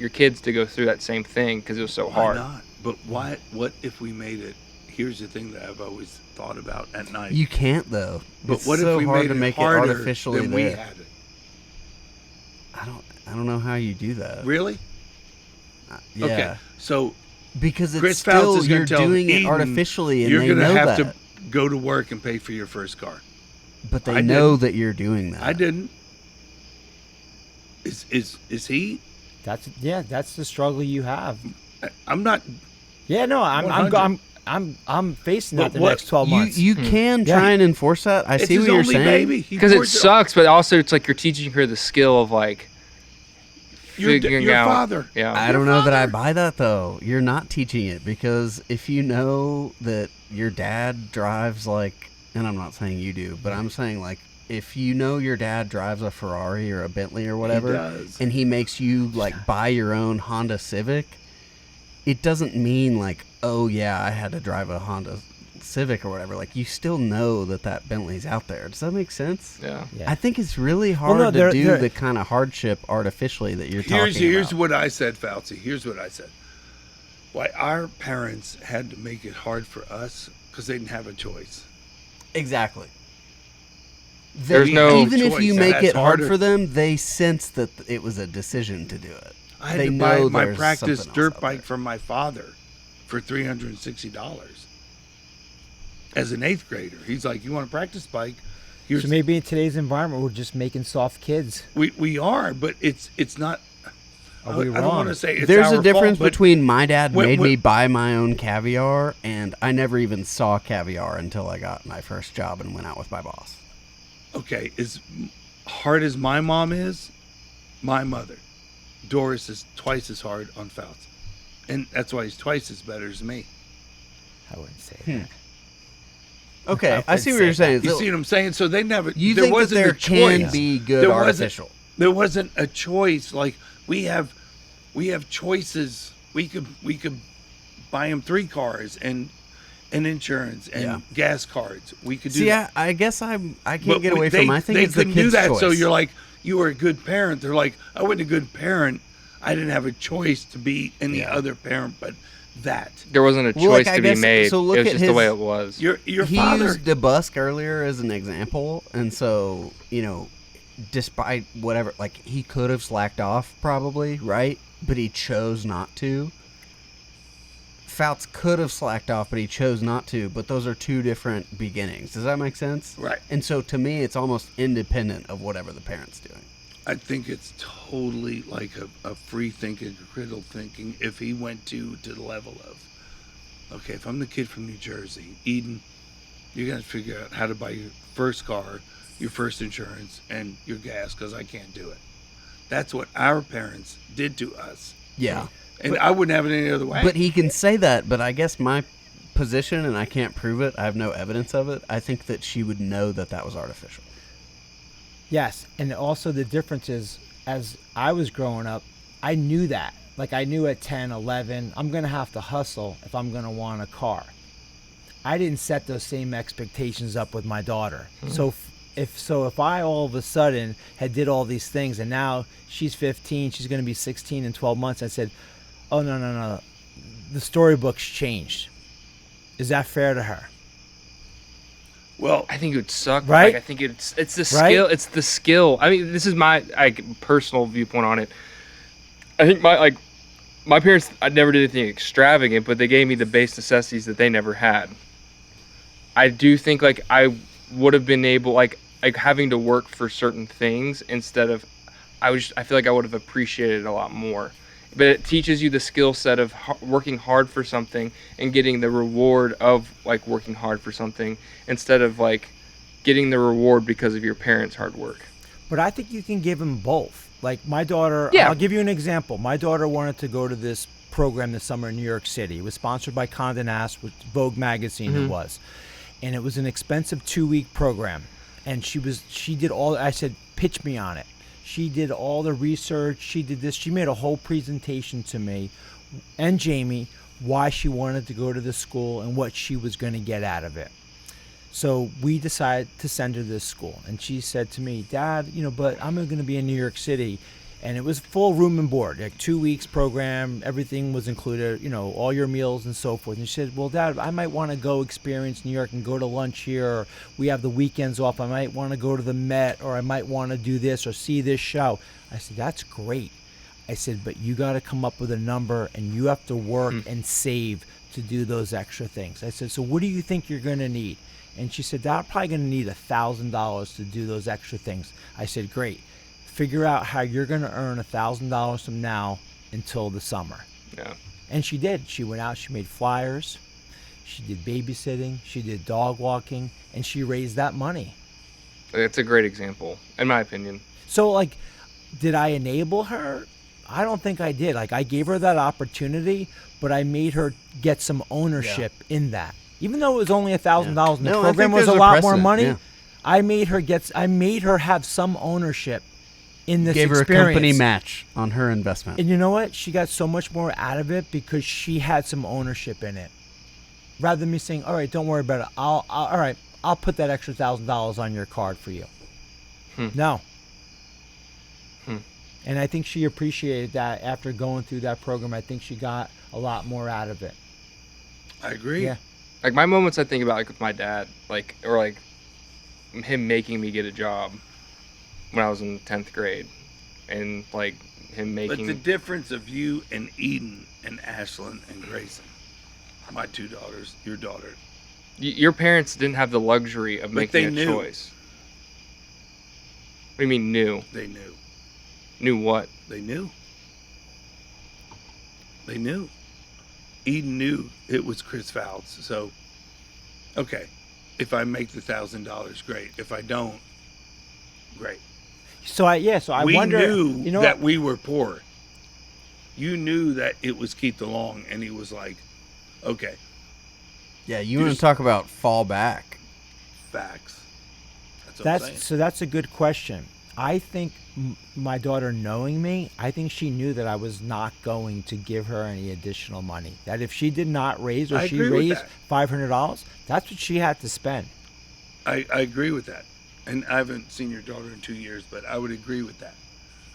kids to go through that same thing because it was so Why hard. not? But why? What if we made it here's the thing that I've always thought about at night. You can't though. But It's what so if we hard made to it make harder it artificially than we there. had it? I don't know how you do that. Really? Yeah. Okay. So Because it's Chris Fouts still is going you're to tell doing it Eden, artificially, and you're they gonna know have that. to go to work and pay for your first car. But they I know didn't. that you're doing that. I didn't. Is he? That's the struggle you have. I'm not. Yeah, no, 100. I'm facing that But the what- next 12 months. You can Yeah. try and enforce that. I It's see his what you're only saying. baby. He Because it forced sucks, but also it's like you're teaching her the skill of like figuring your out. father. Yeah. I don't know that I buy that though. You're not teaching it because if you know that your dad drives like, and I'm not saying you do, but I'm saying like if you know your dad drives a Ferrari or a Bentley or whatever, does. and he makes you like buy your own Honda Civic, it doesn't mean like, oh yeah, I had to drive a Honda Civic or whatever. Like you still know that Bentley's out there. Does that make sense? Yeah. Yeah. I think it's really hard no, to they're- do they're- the kind of hardship artificially that you're talking Here's about. what I said, Fauci. Here's what I said. Why our parents had to make it hard for us because they didn't have a choice. Exactly. There's We no had Even if choice, you and make that's it hard harder. for them, they sense that it was a decision to do it. I had They to buy know my there's practice something else dirt out bike there. from my father for $360 as an 8th grader. He's like, "You want a practice bike? Here's So maybe in today's environment, we're just making soft kids. we are, but it's not." Are we I don't wrong? want to say it's There's our a difference fault, but between my dad when- made when- me buy my own caviar, and I never even saw caviar until I got my first job and went out with my boss. okay, as hard as my mom is, my mother, Doris, is twice as hard on Fouts, and that's why he's twice as better as me. I wouldn't say Hmm. that. Okay, I I see would what say you're saying. You So see what I'm saying? So they never. you there think that wasn't there a can choice. be good There wasn't- artificial? There wasn't a choice. Like we have choices. We could buy him 3 cars and insurance and Yeah. gas cards. We could do See, that. I guess I can't But get away from. I think they it's the couldn't do kid's that. choice. So you're like, you were a good parent. They're like, I wasn't a good parent. I didn't have a choice to be any Yeah. other parent but that. There wasn't a Well, like, choice I to guess- be made. so look it was at just the way his- it was. Your he father. used DeBusk earlier as an example, and so despite whatever, like he could have slacked off probably, right? But he chose not to. Fouts could have slacked off, but he chose not to. But those are two different beginnings. Does that make sense? Right. And so to me, it's almost independent of whatever the parent's doing. I think it's totally like a free thinking, critical thinking. If he went to the level of, okay, if I'm the kid from New Jersey, Eden, you're gonna figure out how to buy your first car, your first insurance, and your gas because I can't do it. That's what our parents did to us, Yeah. and I wouldn't have it any other way. But he can say that, but I guess my position, and I can't prove it, I have no evidence of it, I think that she would know that that was artificial. Yes, and also the difference is, as I was growing up, I knew that. Like I knew at 10, 11, I'm going to have to hustle if I'm going to want a car. I didn't set those same expectations up with my daughter. So if I all of a sudden had did all these things and now she's 15, she's going to be 16 in 12 months, I said, "Oh no. The storybook's changed." Is that fair to her? well, I think it would suck. Right? Like, I think it's the Right? skill. It's the skill. I mean, this is my personal viewpoint on it. I think my parents, I never did anything extravagant, but they gave me the base necessities that they never had. I do think like I would have been able like having to work for certain things instead of I feel like I would have appreciated it a lot more. But it teaches you the skill set of working hard for something and getting the reward of like working hard for something instead of like getting the reward because of your parents' hard work. But I think you can give them both. Like my daughter, Yeah. I'll give you an example. My daughter wanted to go to this program this summer in New York City. It was sponsored by Condé Nast, with Vogue magazine it was. And it was an expensive 2-week program. And she did all, I said, pitch me on it. She did all the research. She did this. She made a whole presentation to me and Jamie why she wanted to go to the school and what she was going to get out of it. So we decided to send her to this school. And she said to me, "Dad, but I'm going to be in New York City And it was full room and board, like 2 weeks program, everything was included, you know, all your meals and so forth. And she said, well, Dad, I might want to go experience New York and go to lunch here, or we have the weekends off. I might want to go to the Met, or I might want to do this or see this show. I said, that's great. I said, but you got to come up with a number, and you have to work and save to do those extra things. I said, so what do you think you're going to need? And she said, Dad, I'm probably going to need $1,000 to do those extra things. I said, great. Figure out how you're going to earn $1,000 from now until the summer. Yeah. And she did. She went out, she made flyers, she did babysitting, she did dog walking, and she raised that money. It's a great example, in my opinion. So, like, did I enable her? I don't think I did. Like, I gave her that opportunity, but I made her get some ownership in that. Even though it was only $1,000 and the program was a lot more money, I made her have some ownership in this experience. Gave her a company match on her investment. And you know what? She got so much more out of it because she had some ownership in it. Rather than me saying, all right, don't worry about it. I'll put that extra $1,000 on your card for you. No. And I think she appreciated that after going through that program. I think she got a lot more out of it. I agree. Yeah. Like, my moments I think about, like, with my dad, like, or like him making me get a job when I was in 10th grade, and like him making. But the difference of you and Eden and Ashlyn and Grayson, my 2 daughters, your daughter. Your parents didn't have the luxury of making a knew. choice. What do you mean knew? They knew. Knew what? They knew. They knew. Eden knew it was Chris Fautz. So, okay, if I make the $1,000, great. If I don't, great. So I We wonder. knew You know that what? we were poor. You knew that it was Keith DeLong, and he was like, okay, Yeah, you want to talk about fallback. facts. That's what I'm saying. That's a good question. I think my daughter, knowing me, I think she knew that I was not going to give her any additional money. That if she did not raise, or I she agree with raised that. $500, that's what she had to spend. I agree with that. And I haven't seen your daughter in 2 years, but I would agree with that.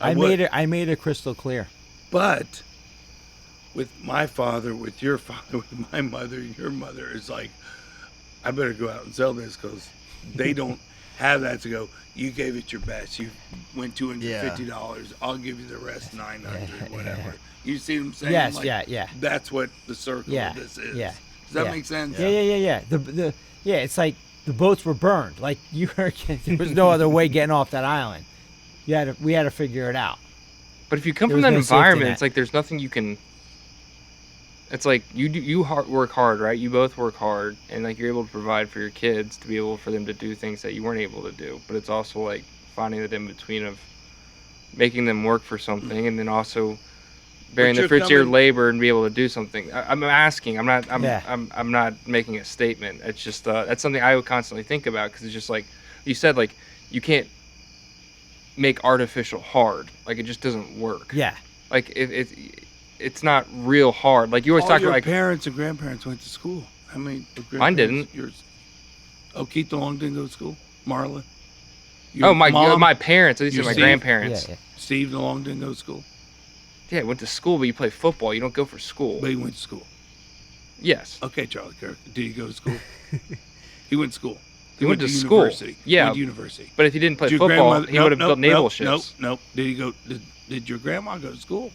I would. made it crystal clear. But with my father, with your father, with my mother, your mother, it's like, I better go out and sell this because they don't have that to go, you gave it your best. You went $250. I'll give you the rest, $900, whatever. You see what I'm saying? Yes, Like, yeah. That's what the circle of this is. Yeah. Does that yeah. make sense? Yeah. It's like the boats were burned. Like there was no other way getting off that island. We had to figure it out. But if you come There from was that no safety environment, net. it's like there's nothing you can. It's like you work hard, right? You both work hard, and like you're able to provide for your kids to be able for them to do things that you weren't able to do. But it's also like finding that in between of making them work for something, and then also bearing But the fruits of your coming- labor and be able to do something. I'm asking. I'm not. Yeah. I'm not making a statement. It's just that's something I would constantly think about because it's just like you said, like you can't make artificial hard. Like it just doesn't work. Yeah. Like it's not real hard. Like you always All talk your about like parents and grandparents went to school. How many? Mine didn't. Yours. Oh, Keith DeLong didn't go to school. Marla. my parents. I used to your say my Steve? grandparents. Yeah. Steve DeLong didn't go to school, Yeah, went to school, but you play football. You don't go for school. but he went to school. Yes. Okay, Charlie Kirk. Did he go to school? He went to school. He went to school. University. Yeah. Went to university. But if he didn't play Did your football, grandmother- he would have nope, built naval nope, ships. Nope. Did he go? Did your grandma go to school?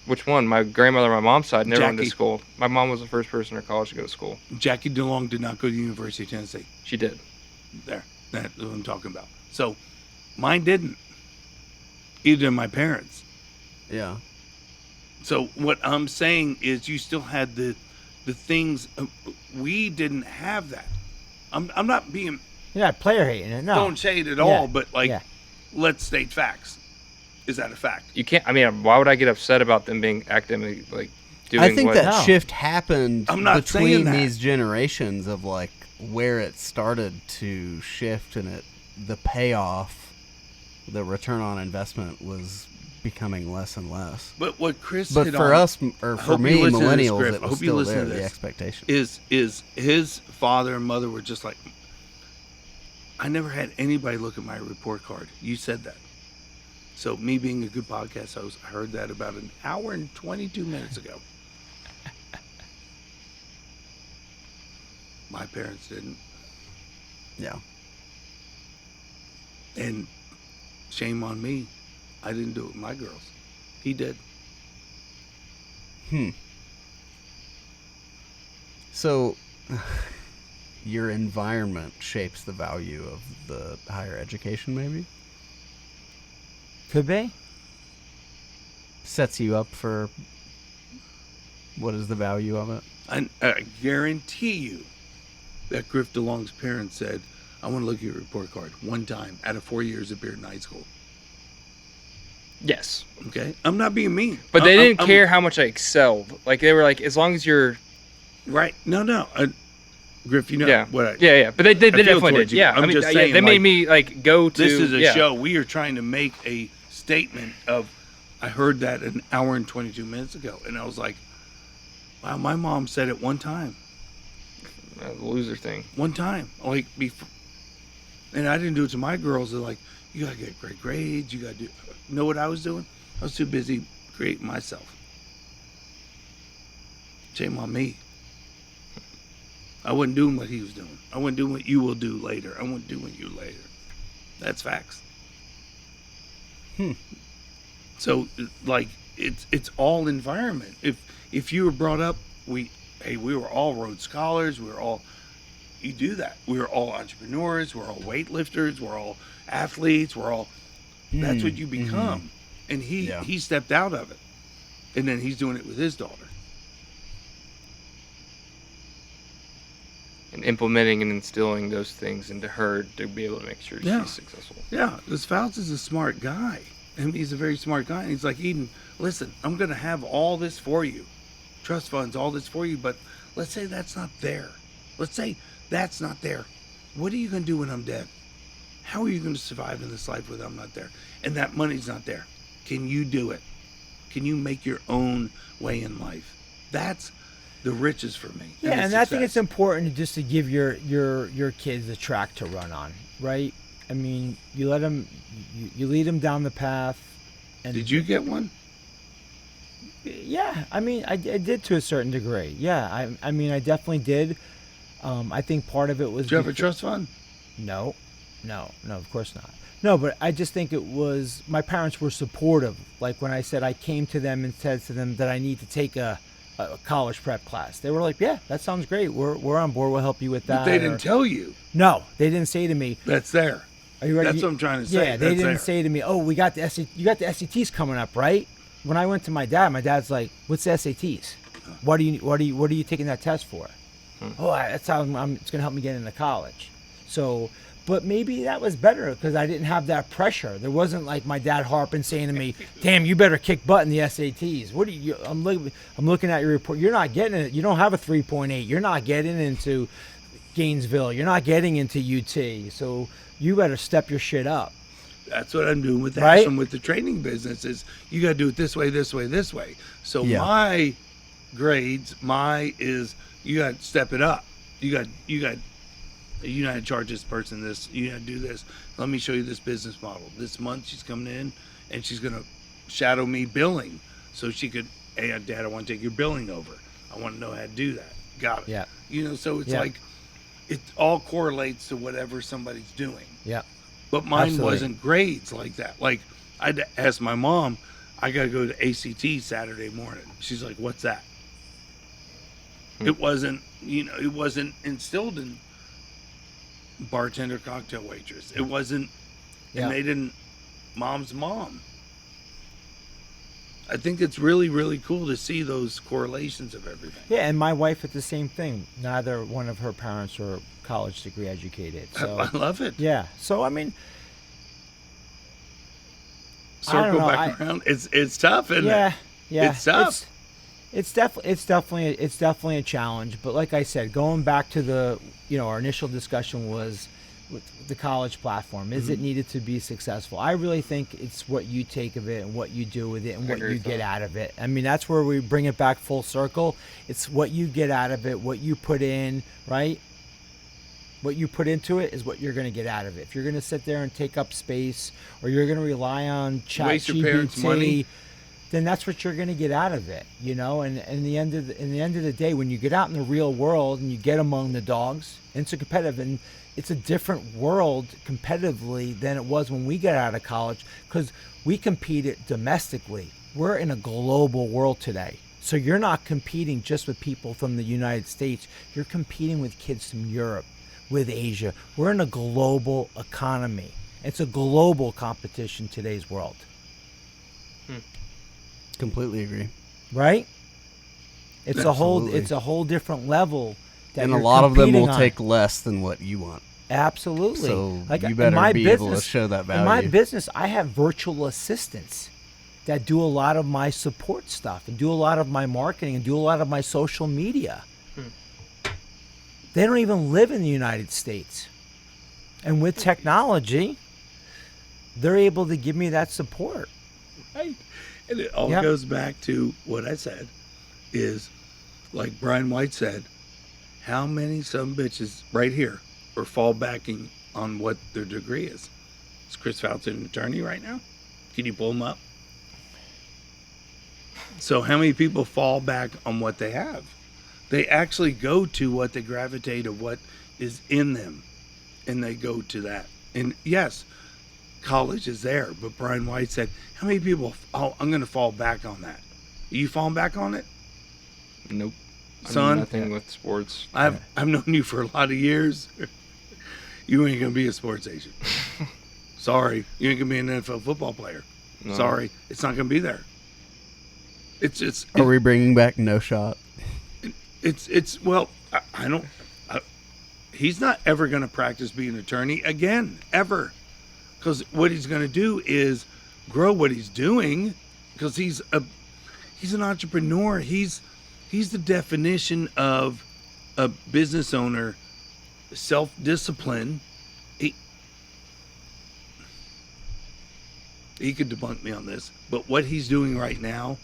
Which one? My grandmother on my mom's side never went to Jackie. school. My mom was the first person in her college to go to school. Jackie DeLong did not go to the University of Tennessee. She did. There. That's what I'm talking about. So, mine didn't. Either did my parents. Yeah. So what I'm saying is, you still had the things. We didn't have that. I'm not being. You're not player hating it. No. Don't say it at Yeah, all. But like, yeah. let's state facts. Is that a fact? You can't. I mean, why would I get upset about them being academically like doing? I think what, that No. shift happened I'm not saying between that. these generations of like where it started to shift and the payoff, the return on investment was becoming less and less. But what Chris But hit for on, us, or for hope me, you listen to this, millennials, Griff. it I was hope you still listen to there, the this. expectation. is his father and mother were just like, I never had anybody look at my report card. You said that. So me being a good podcast host, I heard that about an hour and 22 minutes ago. My parents didn't. Yeah. And shame on me. I didn't do it with my girls. He did. So, your environment shapes the value of the higher education, maybe? Could be. Sets you up for what is the value of it? I guarantee you that Griff DeLong's parents said, I want to look at your report card one time out of 4 years of Bearden High School. Yes. Okay? I'm not being mean. But they didn't I'm- care how much I excelled. Like, they were like, as long as you're... Right. No. Griff, you know Yeah. what I... Yeah. But they I feel definitely towards did. you. Yeah. I'm I mean, just saying, they made like, me, like, go to... This is a yeah. show. We are trying to make a statement of, I heard that an hour and 22 minutes ago. And I was like, wow, my mom said it one time. The loser thing. One time. Like, before. And I didn't do it to my girls. They're like, you got to get great grades. You got to do... Know what I was doing? I was too busy creating myself. Shame on me. I wasn't doing what he was doing. I wasn't doing what you will do later. I won't do what you later. That's facts. So, like, it's all environment. If you were brought up, we were all Rhodes Scholars. We were all... You do that. We were all entrepreneurs. We're all weightlifters. We're all athletes. We're all... That's what you become. And he stepped out of it. And then he's doing it with his daughter. And implementing and instilling those things into her to be able to make sure Yeah. she's successful. Yeah, this Fautz is a smart guy. And he's a very smart guy. And he's like, Eden, listen, I'm going to have all this for you. Trust funds, all this for you. But let's say that's not there. Let's say that's not there. What are you going to do when I'm dead? How are you going to survive in this life when I'm not there? And that money's not there. Can you do it? Can you make your own way in life? That's the riches for me. Yeah, the and I think success. it's important just to give your kids a track to run on, right? I mean, you let them, you lead them down the path. And Did you get one? Yeah, I mean, I did to a certain degree. Yeah, I mean, I definitely did. I think part of it was. Did you have a trust fund? No, of course not. No, but I just think it was, my parents were supportive. Like when I said, I came to them and said to them that I need to take a college prep class. They were like, yeah, that sounds great. We're on board. We'll help you with that. But they didn't tell you. No, they didn't say to me, That's there. are you ready? That's what I'm trying to say. Yeah, they That's didn't there. say to me, oh, you got the SATs coming up, right? When I went to my dad's like, what's the SATs? What are you taking that test for? Oh, that's how it's going to help me get into college. So, but maybe that was better because I didn't have that pressure. There wasn't like my dad harping saying to me, damn, you better kick butt in the SATs. What do you, I'm looking at your report. You're not getting it. You don't have a 3.8. You're not getting into Gainesville. You're not getting into UT. So you better step your shit up. That's what I'm doing with Right? Ashland with the training business is you got to do it this way, this way, this way. So Yeah. my grades, you got to step it up. You got to charge this person this. You got to do this. Let me show you this business model. This month she's coming in and she's going to shadow me billing so she could, hey, Dad, I want to take your billing over. I want to know how to do that. Got it. Yeah. So it's Yeah. like it all correlates to whatever somebody's doing. Yeah. But mine Absolutely. wasn't grades like that. Like I'd ask my mom, I gotta go to ACT Saturday morning. She's like, "What's that?" It wasn't, it wasn't instilled in bartender, cocktail waitress. It wasn't, Yeah. and they didn't. Mom's mom. I think it's really, really cool to see those correlations of everything. Yeah, and my wife did the same thing. Neither one of her parents were college degree educated. So I love it. yeah. So I mean, I don't Circle know, back around. It's tough, isn't yeah, it? yeah. It's tough. It's definitely a challenge. But like I said, going back to the our initial discussion was with the college platform. Is it needed to be successful? I really think it's what you take of it and what you do with it and what agree you with get that. out of it. I mean, that's where we bring it back full circle. It's what you get out of it, what you put in, right? What you put into it is what you're going to get out of it. If you're going to sit there and take up space, or you're going to rely on Waste your parents' money. ChatGPT, then that's what you're going to get out of it, you know. And in the end of the day, when you get out in the real world and you get among the dogs, it's a competitive, and it's a different world competitively than it was when we got out of college, because we competed domestically. We're in a global world today. So you're not competing just with people from the United States. You're competing with kids from Europe, with Asia. We're in a global economy. It's a global competition, today's world. Completely agree. Right? It's Absolutely. a whole different level that And a you're lot of them will competing on. take less than what you want. Absolutely. So like you in better my be able to business- show that In my value. business, I have virtual assistants that do a lot of my support stuff and do a lot of my marketing and do a lot of my social media. They don't even live in the United States. And with technology, they're able to give me that support. Right. And it all Yep. goes back to what I said is, like Brian White said, how many some bitches right here are fallbacking on what their degree is? Is Chris Fautz an attorney right now? Can you pull him up? So how many people fall back on what they have? They actually go to what they gravitate of what is in them, and they go to that. And yes, college is there, but Brian White said, how many people, I'm going to fall back on that. Are you falling back on it? Nope. I Son? do nothing with sports. I've known you for a lot of years. You ain't going to be a sports agent. Sorry. You ain't going to be an NFL football player. No. Sorry. It's not going to be there. It's just, Are we bringing back No Shot? well, I don't, he's not ever going to practice being an attorney again, ever. Because what he's going to do is grow what he's doing, because he's an entrepreneur. He's the definition of a business owner, self-discipline. He could debunk me on this, but what he's doing right now,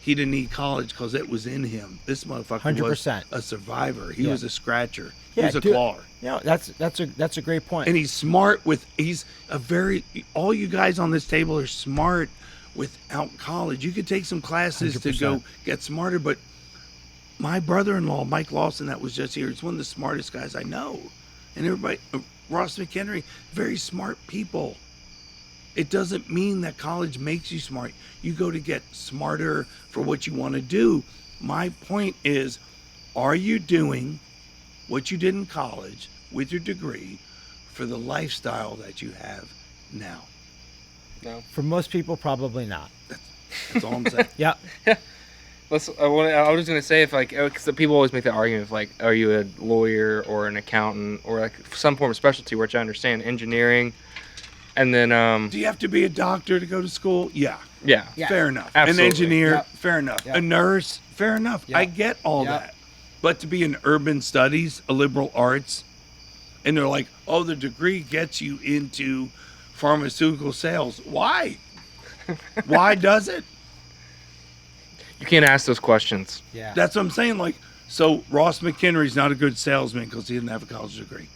he didn't need college because it was in him. This motherfucker was 100%. a survivor. He Yeah. was a scratcher. He Yeah, was a dude. clawer. You know, that's a great point. And he's smart he's a very, all you guys on this table are smart without college. You could take some classes to 100%. go get smarter, but my brother-in-law, Mike Lawson, that was just here, he's one of the smartest guys I know. And everybody, Ross McHenry, very smart people. It doesn't mean that college makes you smart. You go to get smarter for what you want to do. My point is, are you doing what you did in college with your degree for the lifestyle that you have now? No. For most people, probably not. That's all I'm saying. Yeah. I was just gonna say, if like, because people always make the argument of like, are you a lawyer or an accountant or like some form of specialty, which I understand, engineering, and then Do you have to be a doctor to go to school? Yeah. yeah, Yeah. Fair enough. Absolutely. An engineer, Yep. fair enough. Yep. A nurse, fair enough. Yep. I get all Yep. that. But to be in urban studies, a liberal arts, and they're like, oh, the degree gets you into pharmaceutical sales. Why? Why does it? you can't ask those questions. Yeah. That's what I'm saying. Like, so Ross McHenry's not a good salesman because he didn't have a college degree.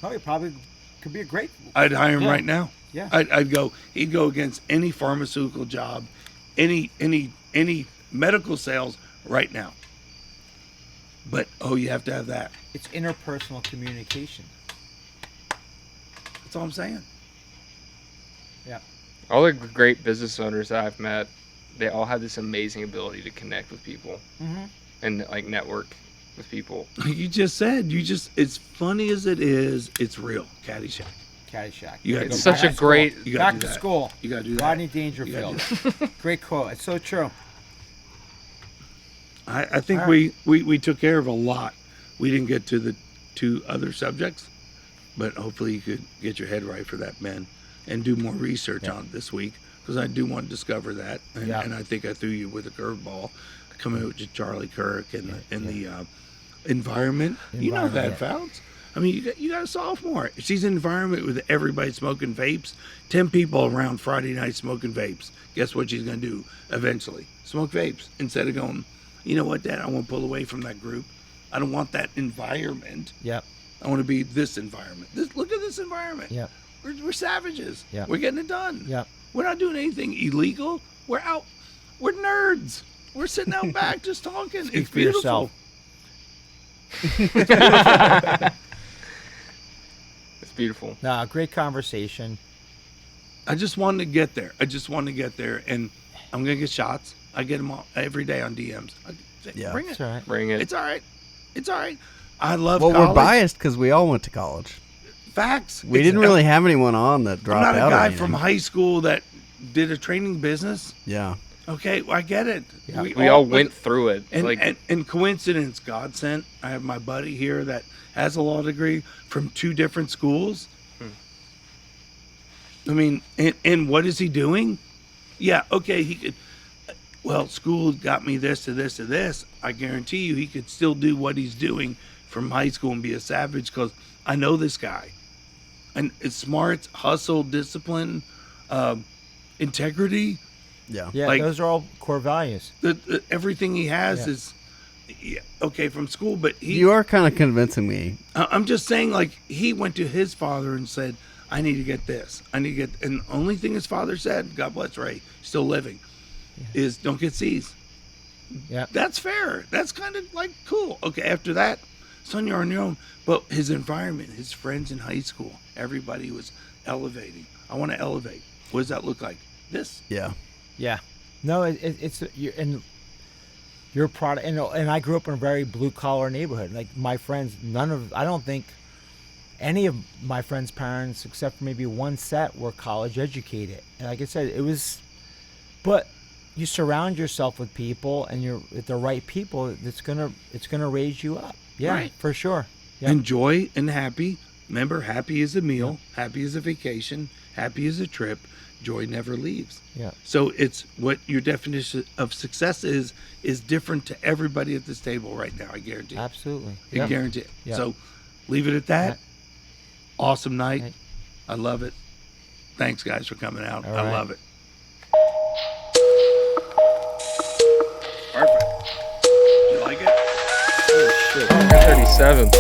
Oh, he probably could be a great. I'd hire him Yeah. right now. Yeah. He'd go against any pharmaceutical job, any medical sales right now. But you have to have that. It's interpersonal communication. That's all I'm saying. Yeah. All the great business owners that I've met, they all have this amazing ability to connect with people Mm-hmm. and like network with people. You just said, it's funny as it is, it's real. Caddyshack. Caddyshack. You gotta Go It's go such back a to great. You gotta Back do to that. school. You gotta do that. Rodney You Dangerfield. gotta do Great quote. It's so true. I think All right. we took care of a lot. We didn't get to the two other subjects, but hopefully you could get your head right for that, Ben, and do more research on it this week, because I do want to discover that. And, Yeah. and I think I threw you with a curveball coming out to Charlie Kirk and the environment. You know that, Environment, Fouts. I mean, you got a sophomore. She's in an environment with everybody smoking vapes. 10 people around Friday night smoking vapes. Guess what she's going to do eventually? Smoke vapes instead of going, you know what, Dad, I want to pull away from that group. I don't want that environment. Yep. I want to be this environment. Look at this environment. Yeah. We're savages. Yeah. We're getting it done. Yeah. We're not doing anything illegal. We're out. We're nerds. We're sitting out back just talking. Speak It's for beautiful. yourself. It's beautiful. Nah, great conversation. I just wanted to get there. And I'm gonna get shots. I get them all every day on DMs. I say, Yeah. bring it. It's all right. Bring it. It's all right. It's all right. I love Well, college. we're biased because we all went to college. Facts. We It's- didn't really have anyone on that I'm dropped not a out. or guy anything. from high school that did a training business. Yeah. Okay, I get it. Yeah. We all went through it. And coincidence, God sent. I have my buddy here that has a law degree from 2 different schools. I mean, and what is he doing? Yeah, okay, he could. Well, school got me this to this to this. I guarantee you, he could still do what he's doing from high school and be a savage because I know this guy. And it's smart, hustle, discipline, integrity. Yeah. Yeah, Like- those are all core values. Everything he has Yeah. is okay from school, but You are kind of convincing me. I'm just saying, like, he went to his father and said, I need to get this. I need to get, and the only thing his father said, God bless Ray, still living, is don't get C's. Yeah. That's fair. That's kind of like cool. Okay, after that, son, you're on your own. But his environment, his friends in high school, everybody was elevating. I want to elevate. What does that look like? This. Yeah. Yeah. No, it's and your product, and I grew up in a very blue collar neighborhood. Like my friends, I don't think any of my friends' parents, except for maybe one set, were college educated. And like I said, it was, but you surround yourself with people, and you're with the right people. It's gonna raise you up. Yeah, Right. for sure. Yeah. And joy and happy. Remember, happy is a meal, happy is a vacation, happy is a trip. Joy never leaves. Yeah. So it's what your definition of success is different to everybody at this table right now. I guarantee. Absolutely. I Yeah. guarantee it. Yeah. So leave it at that. Yeah. Awesome night. Right. I love it. Thanks, guys, for coming out. All I right. love it. Perfect. You like it? Shit, 37.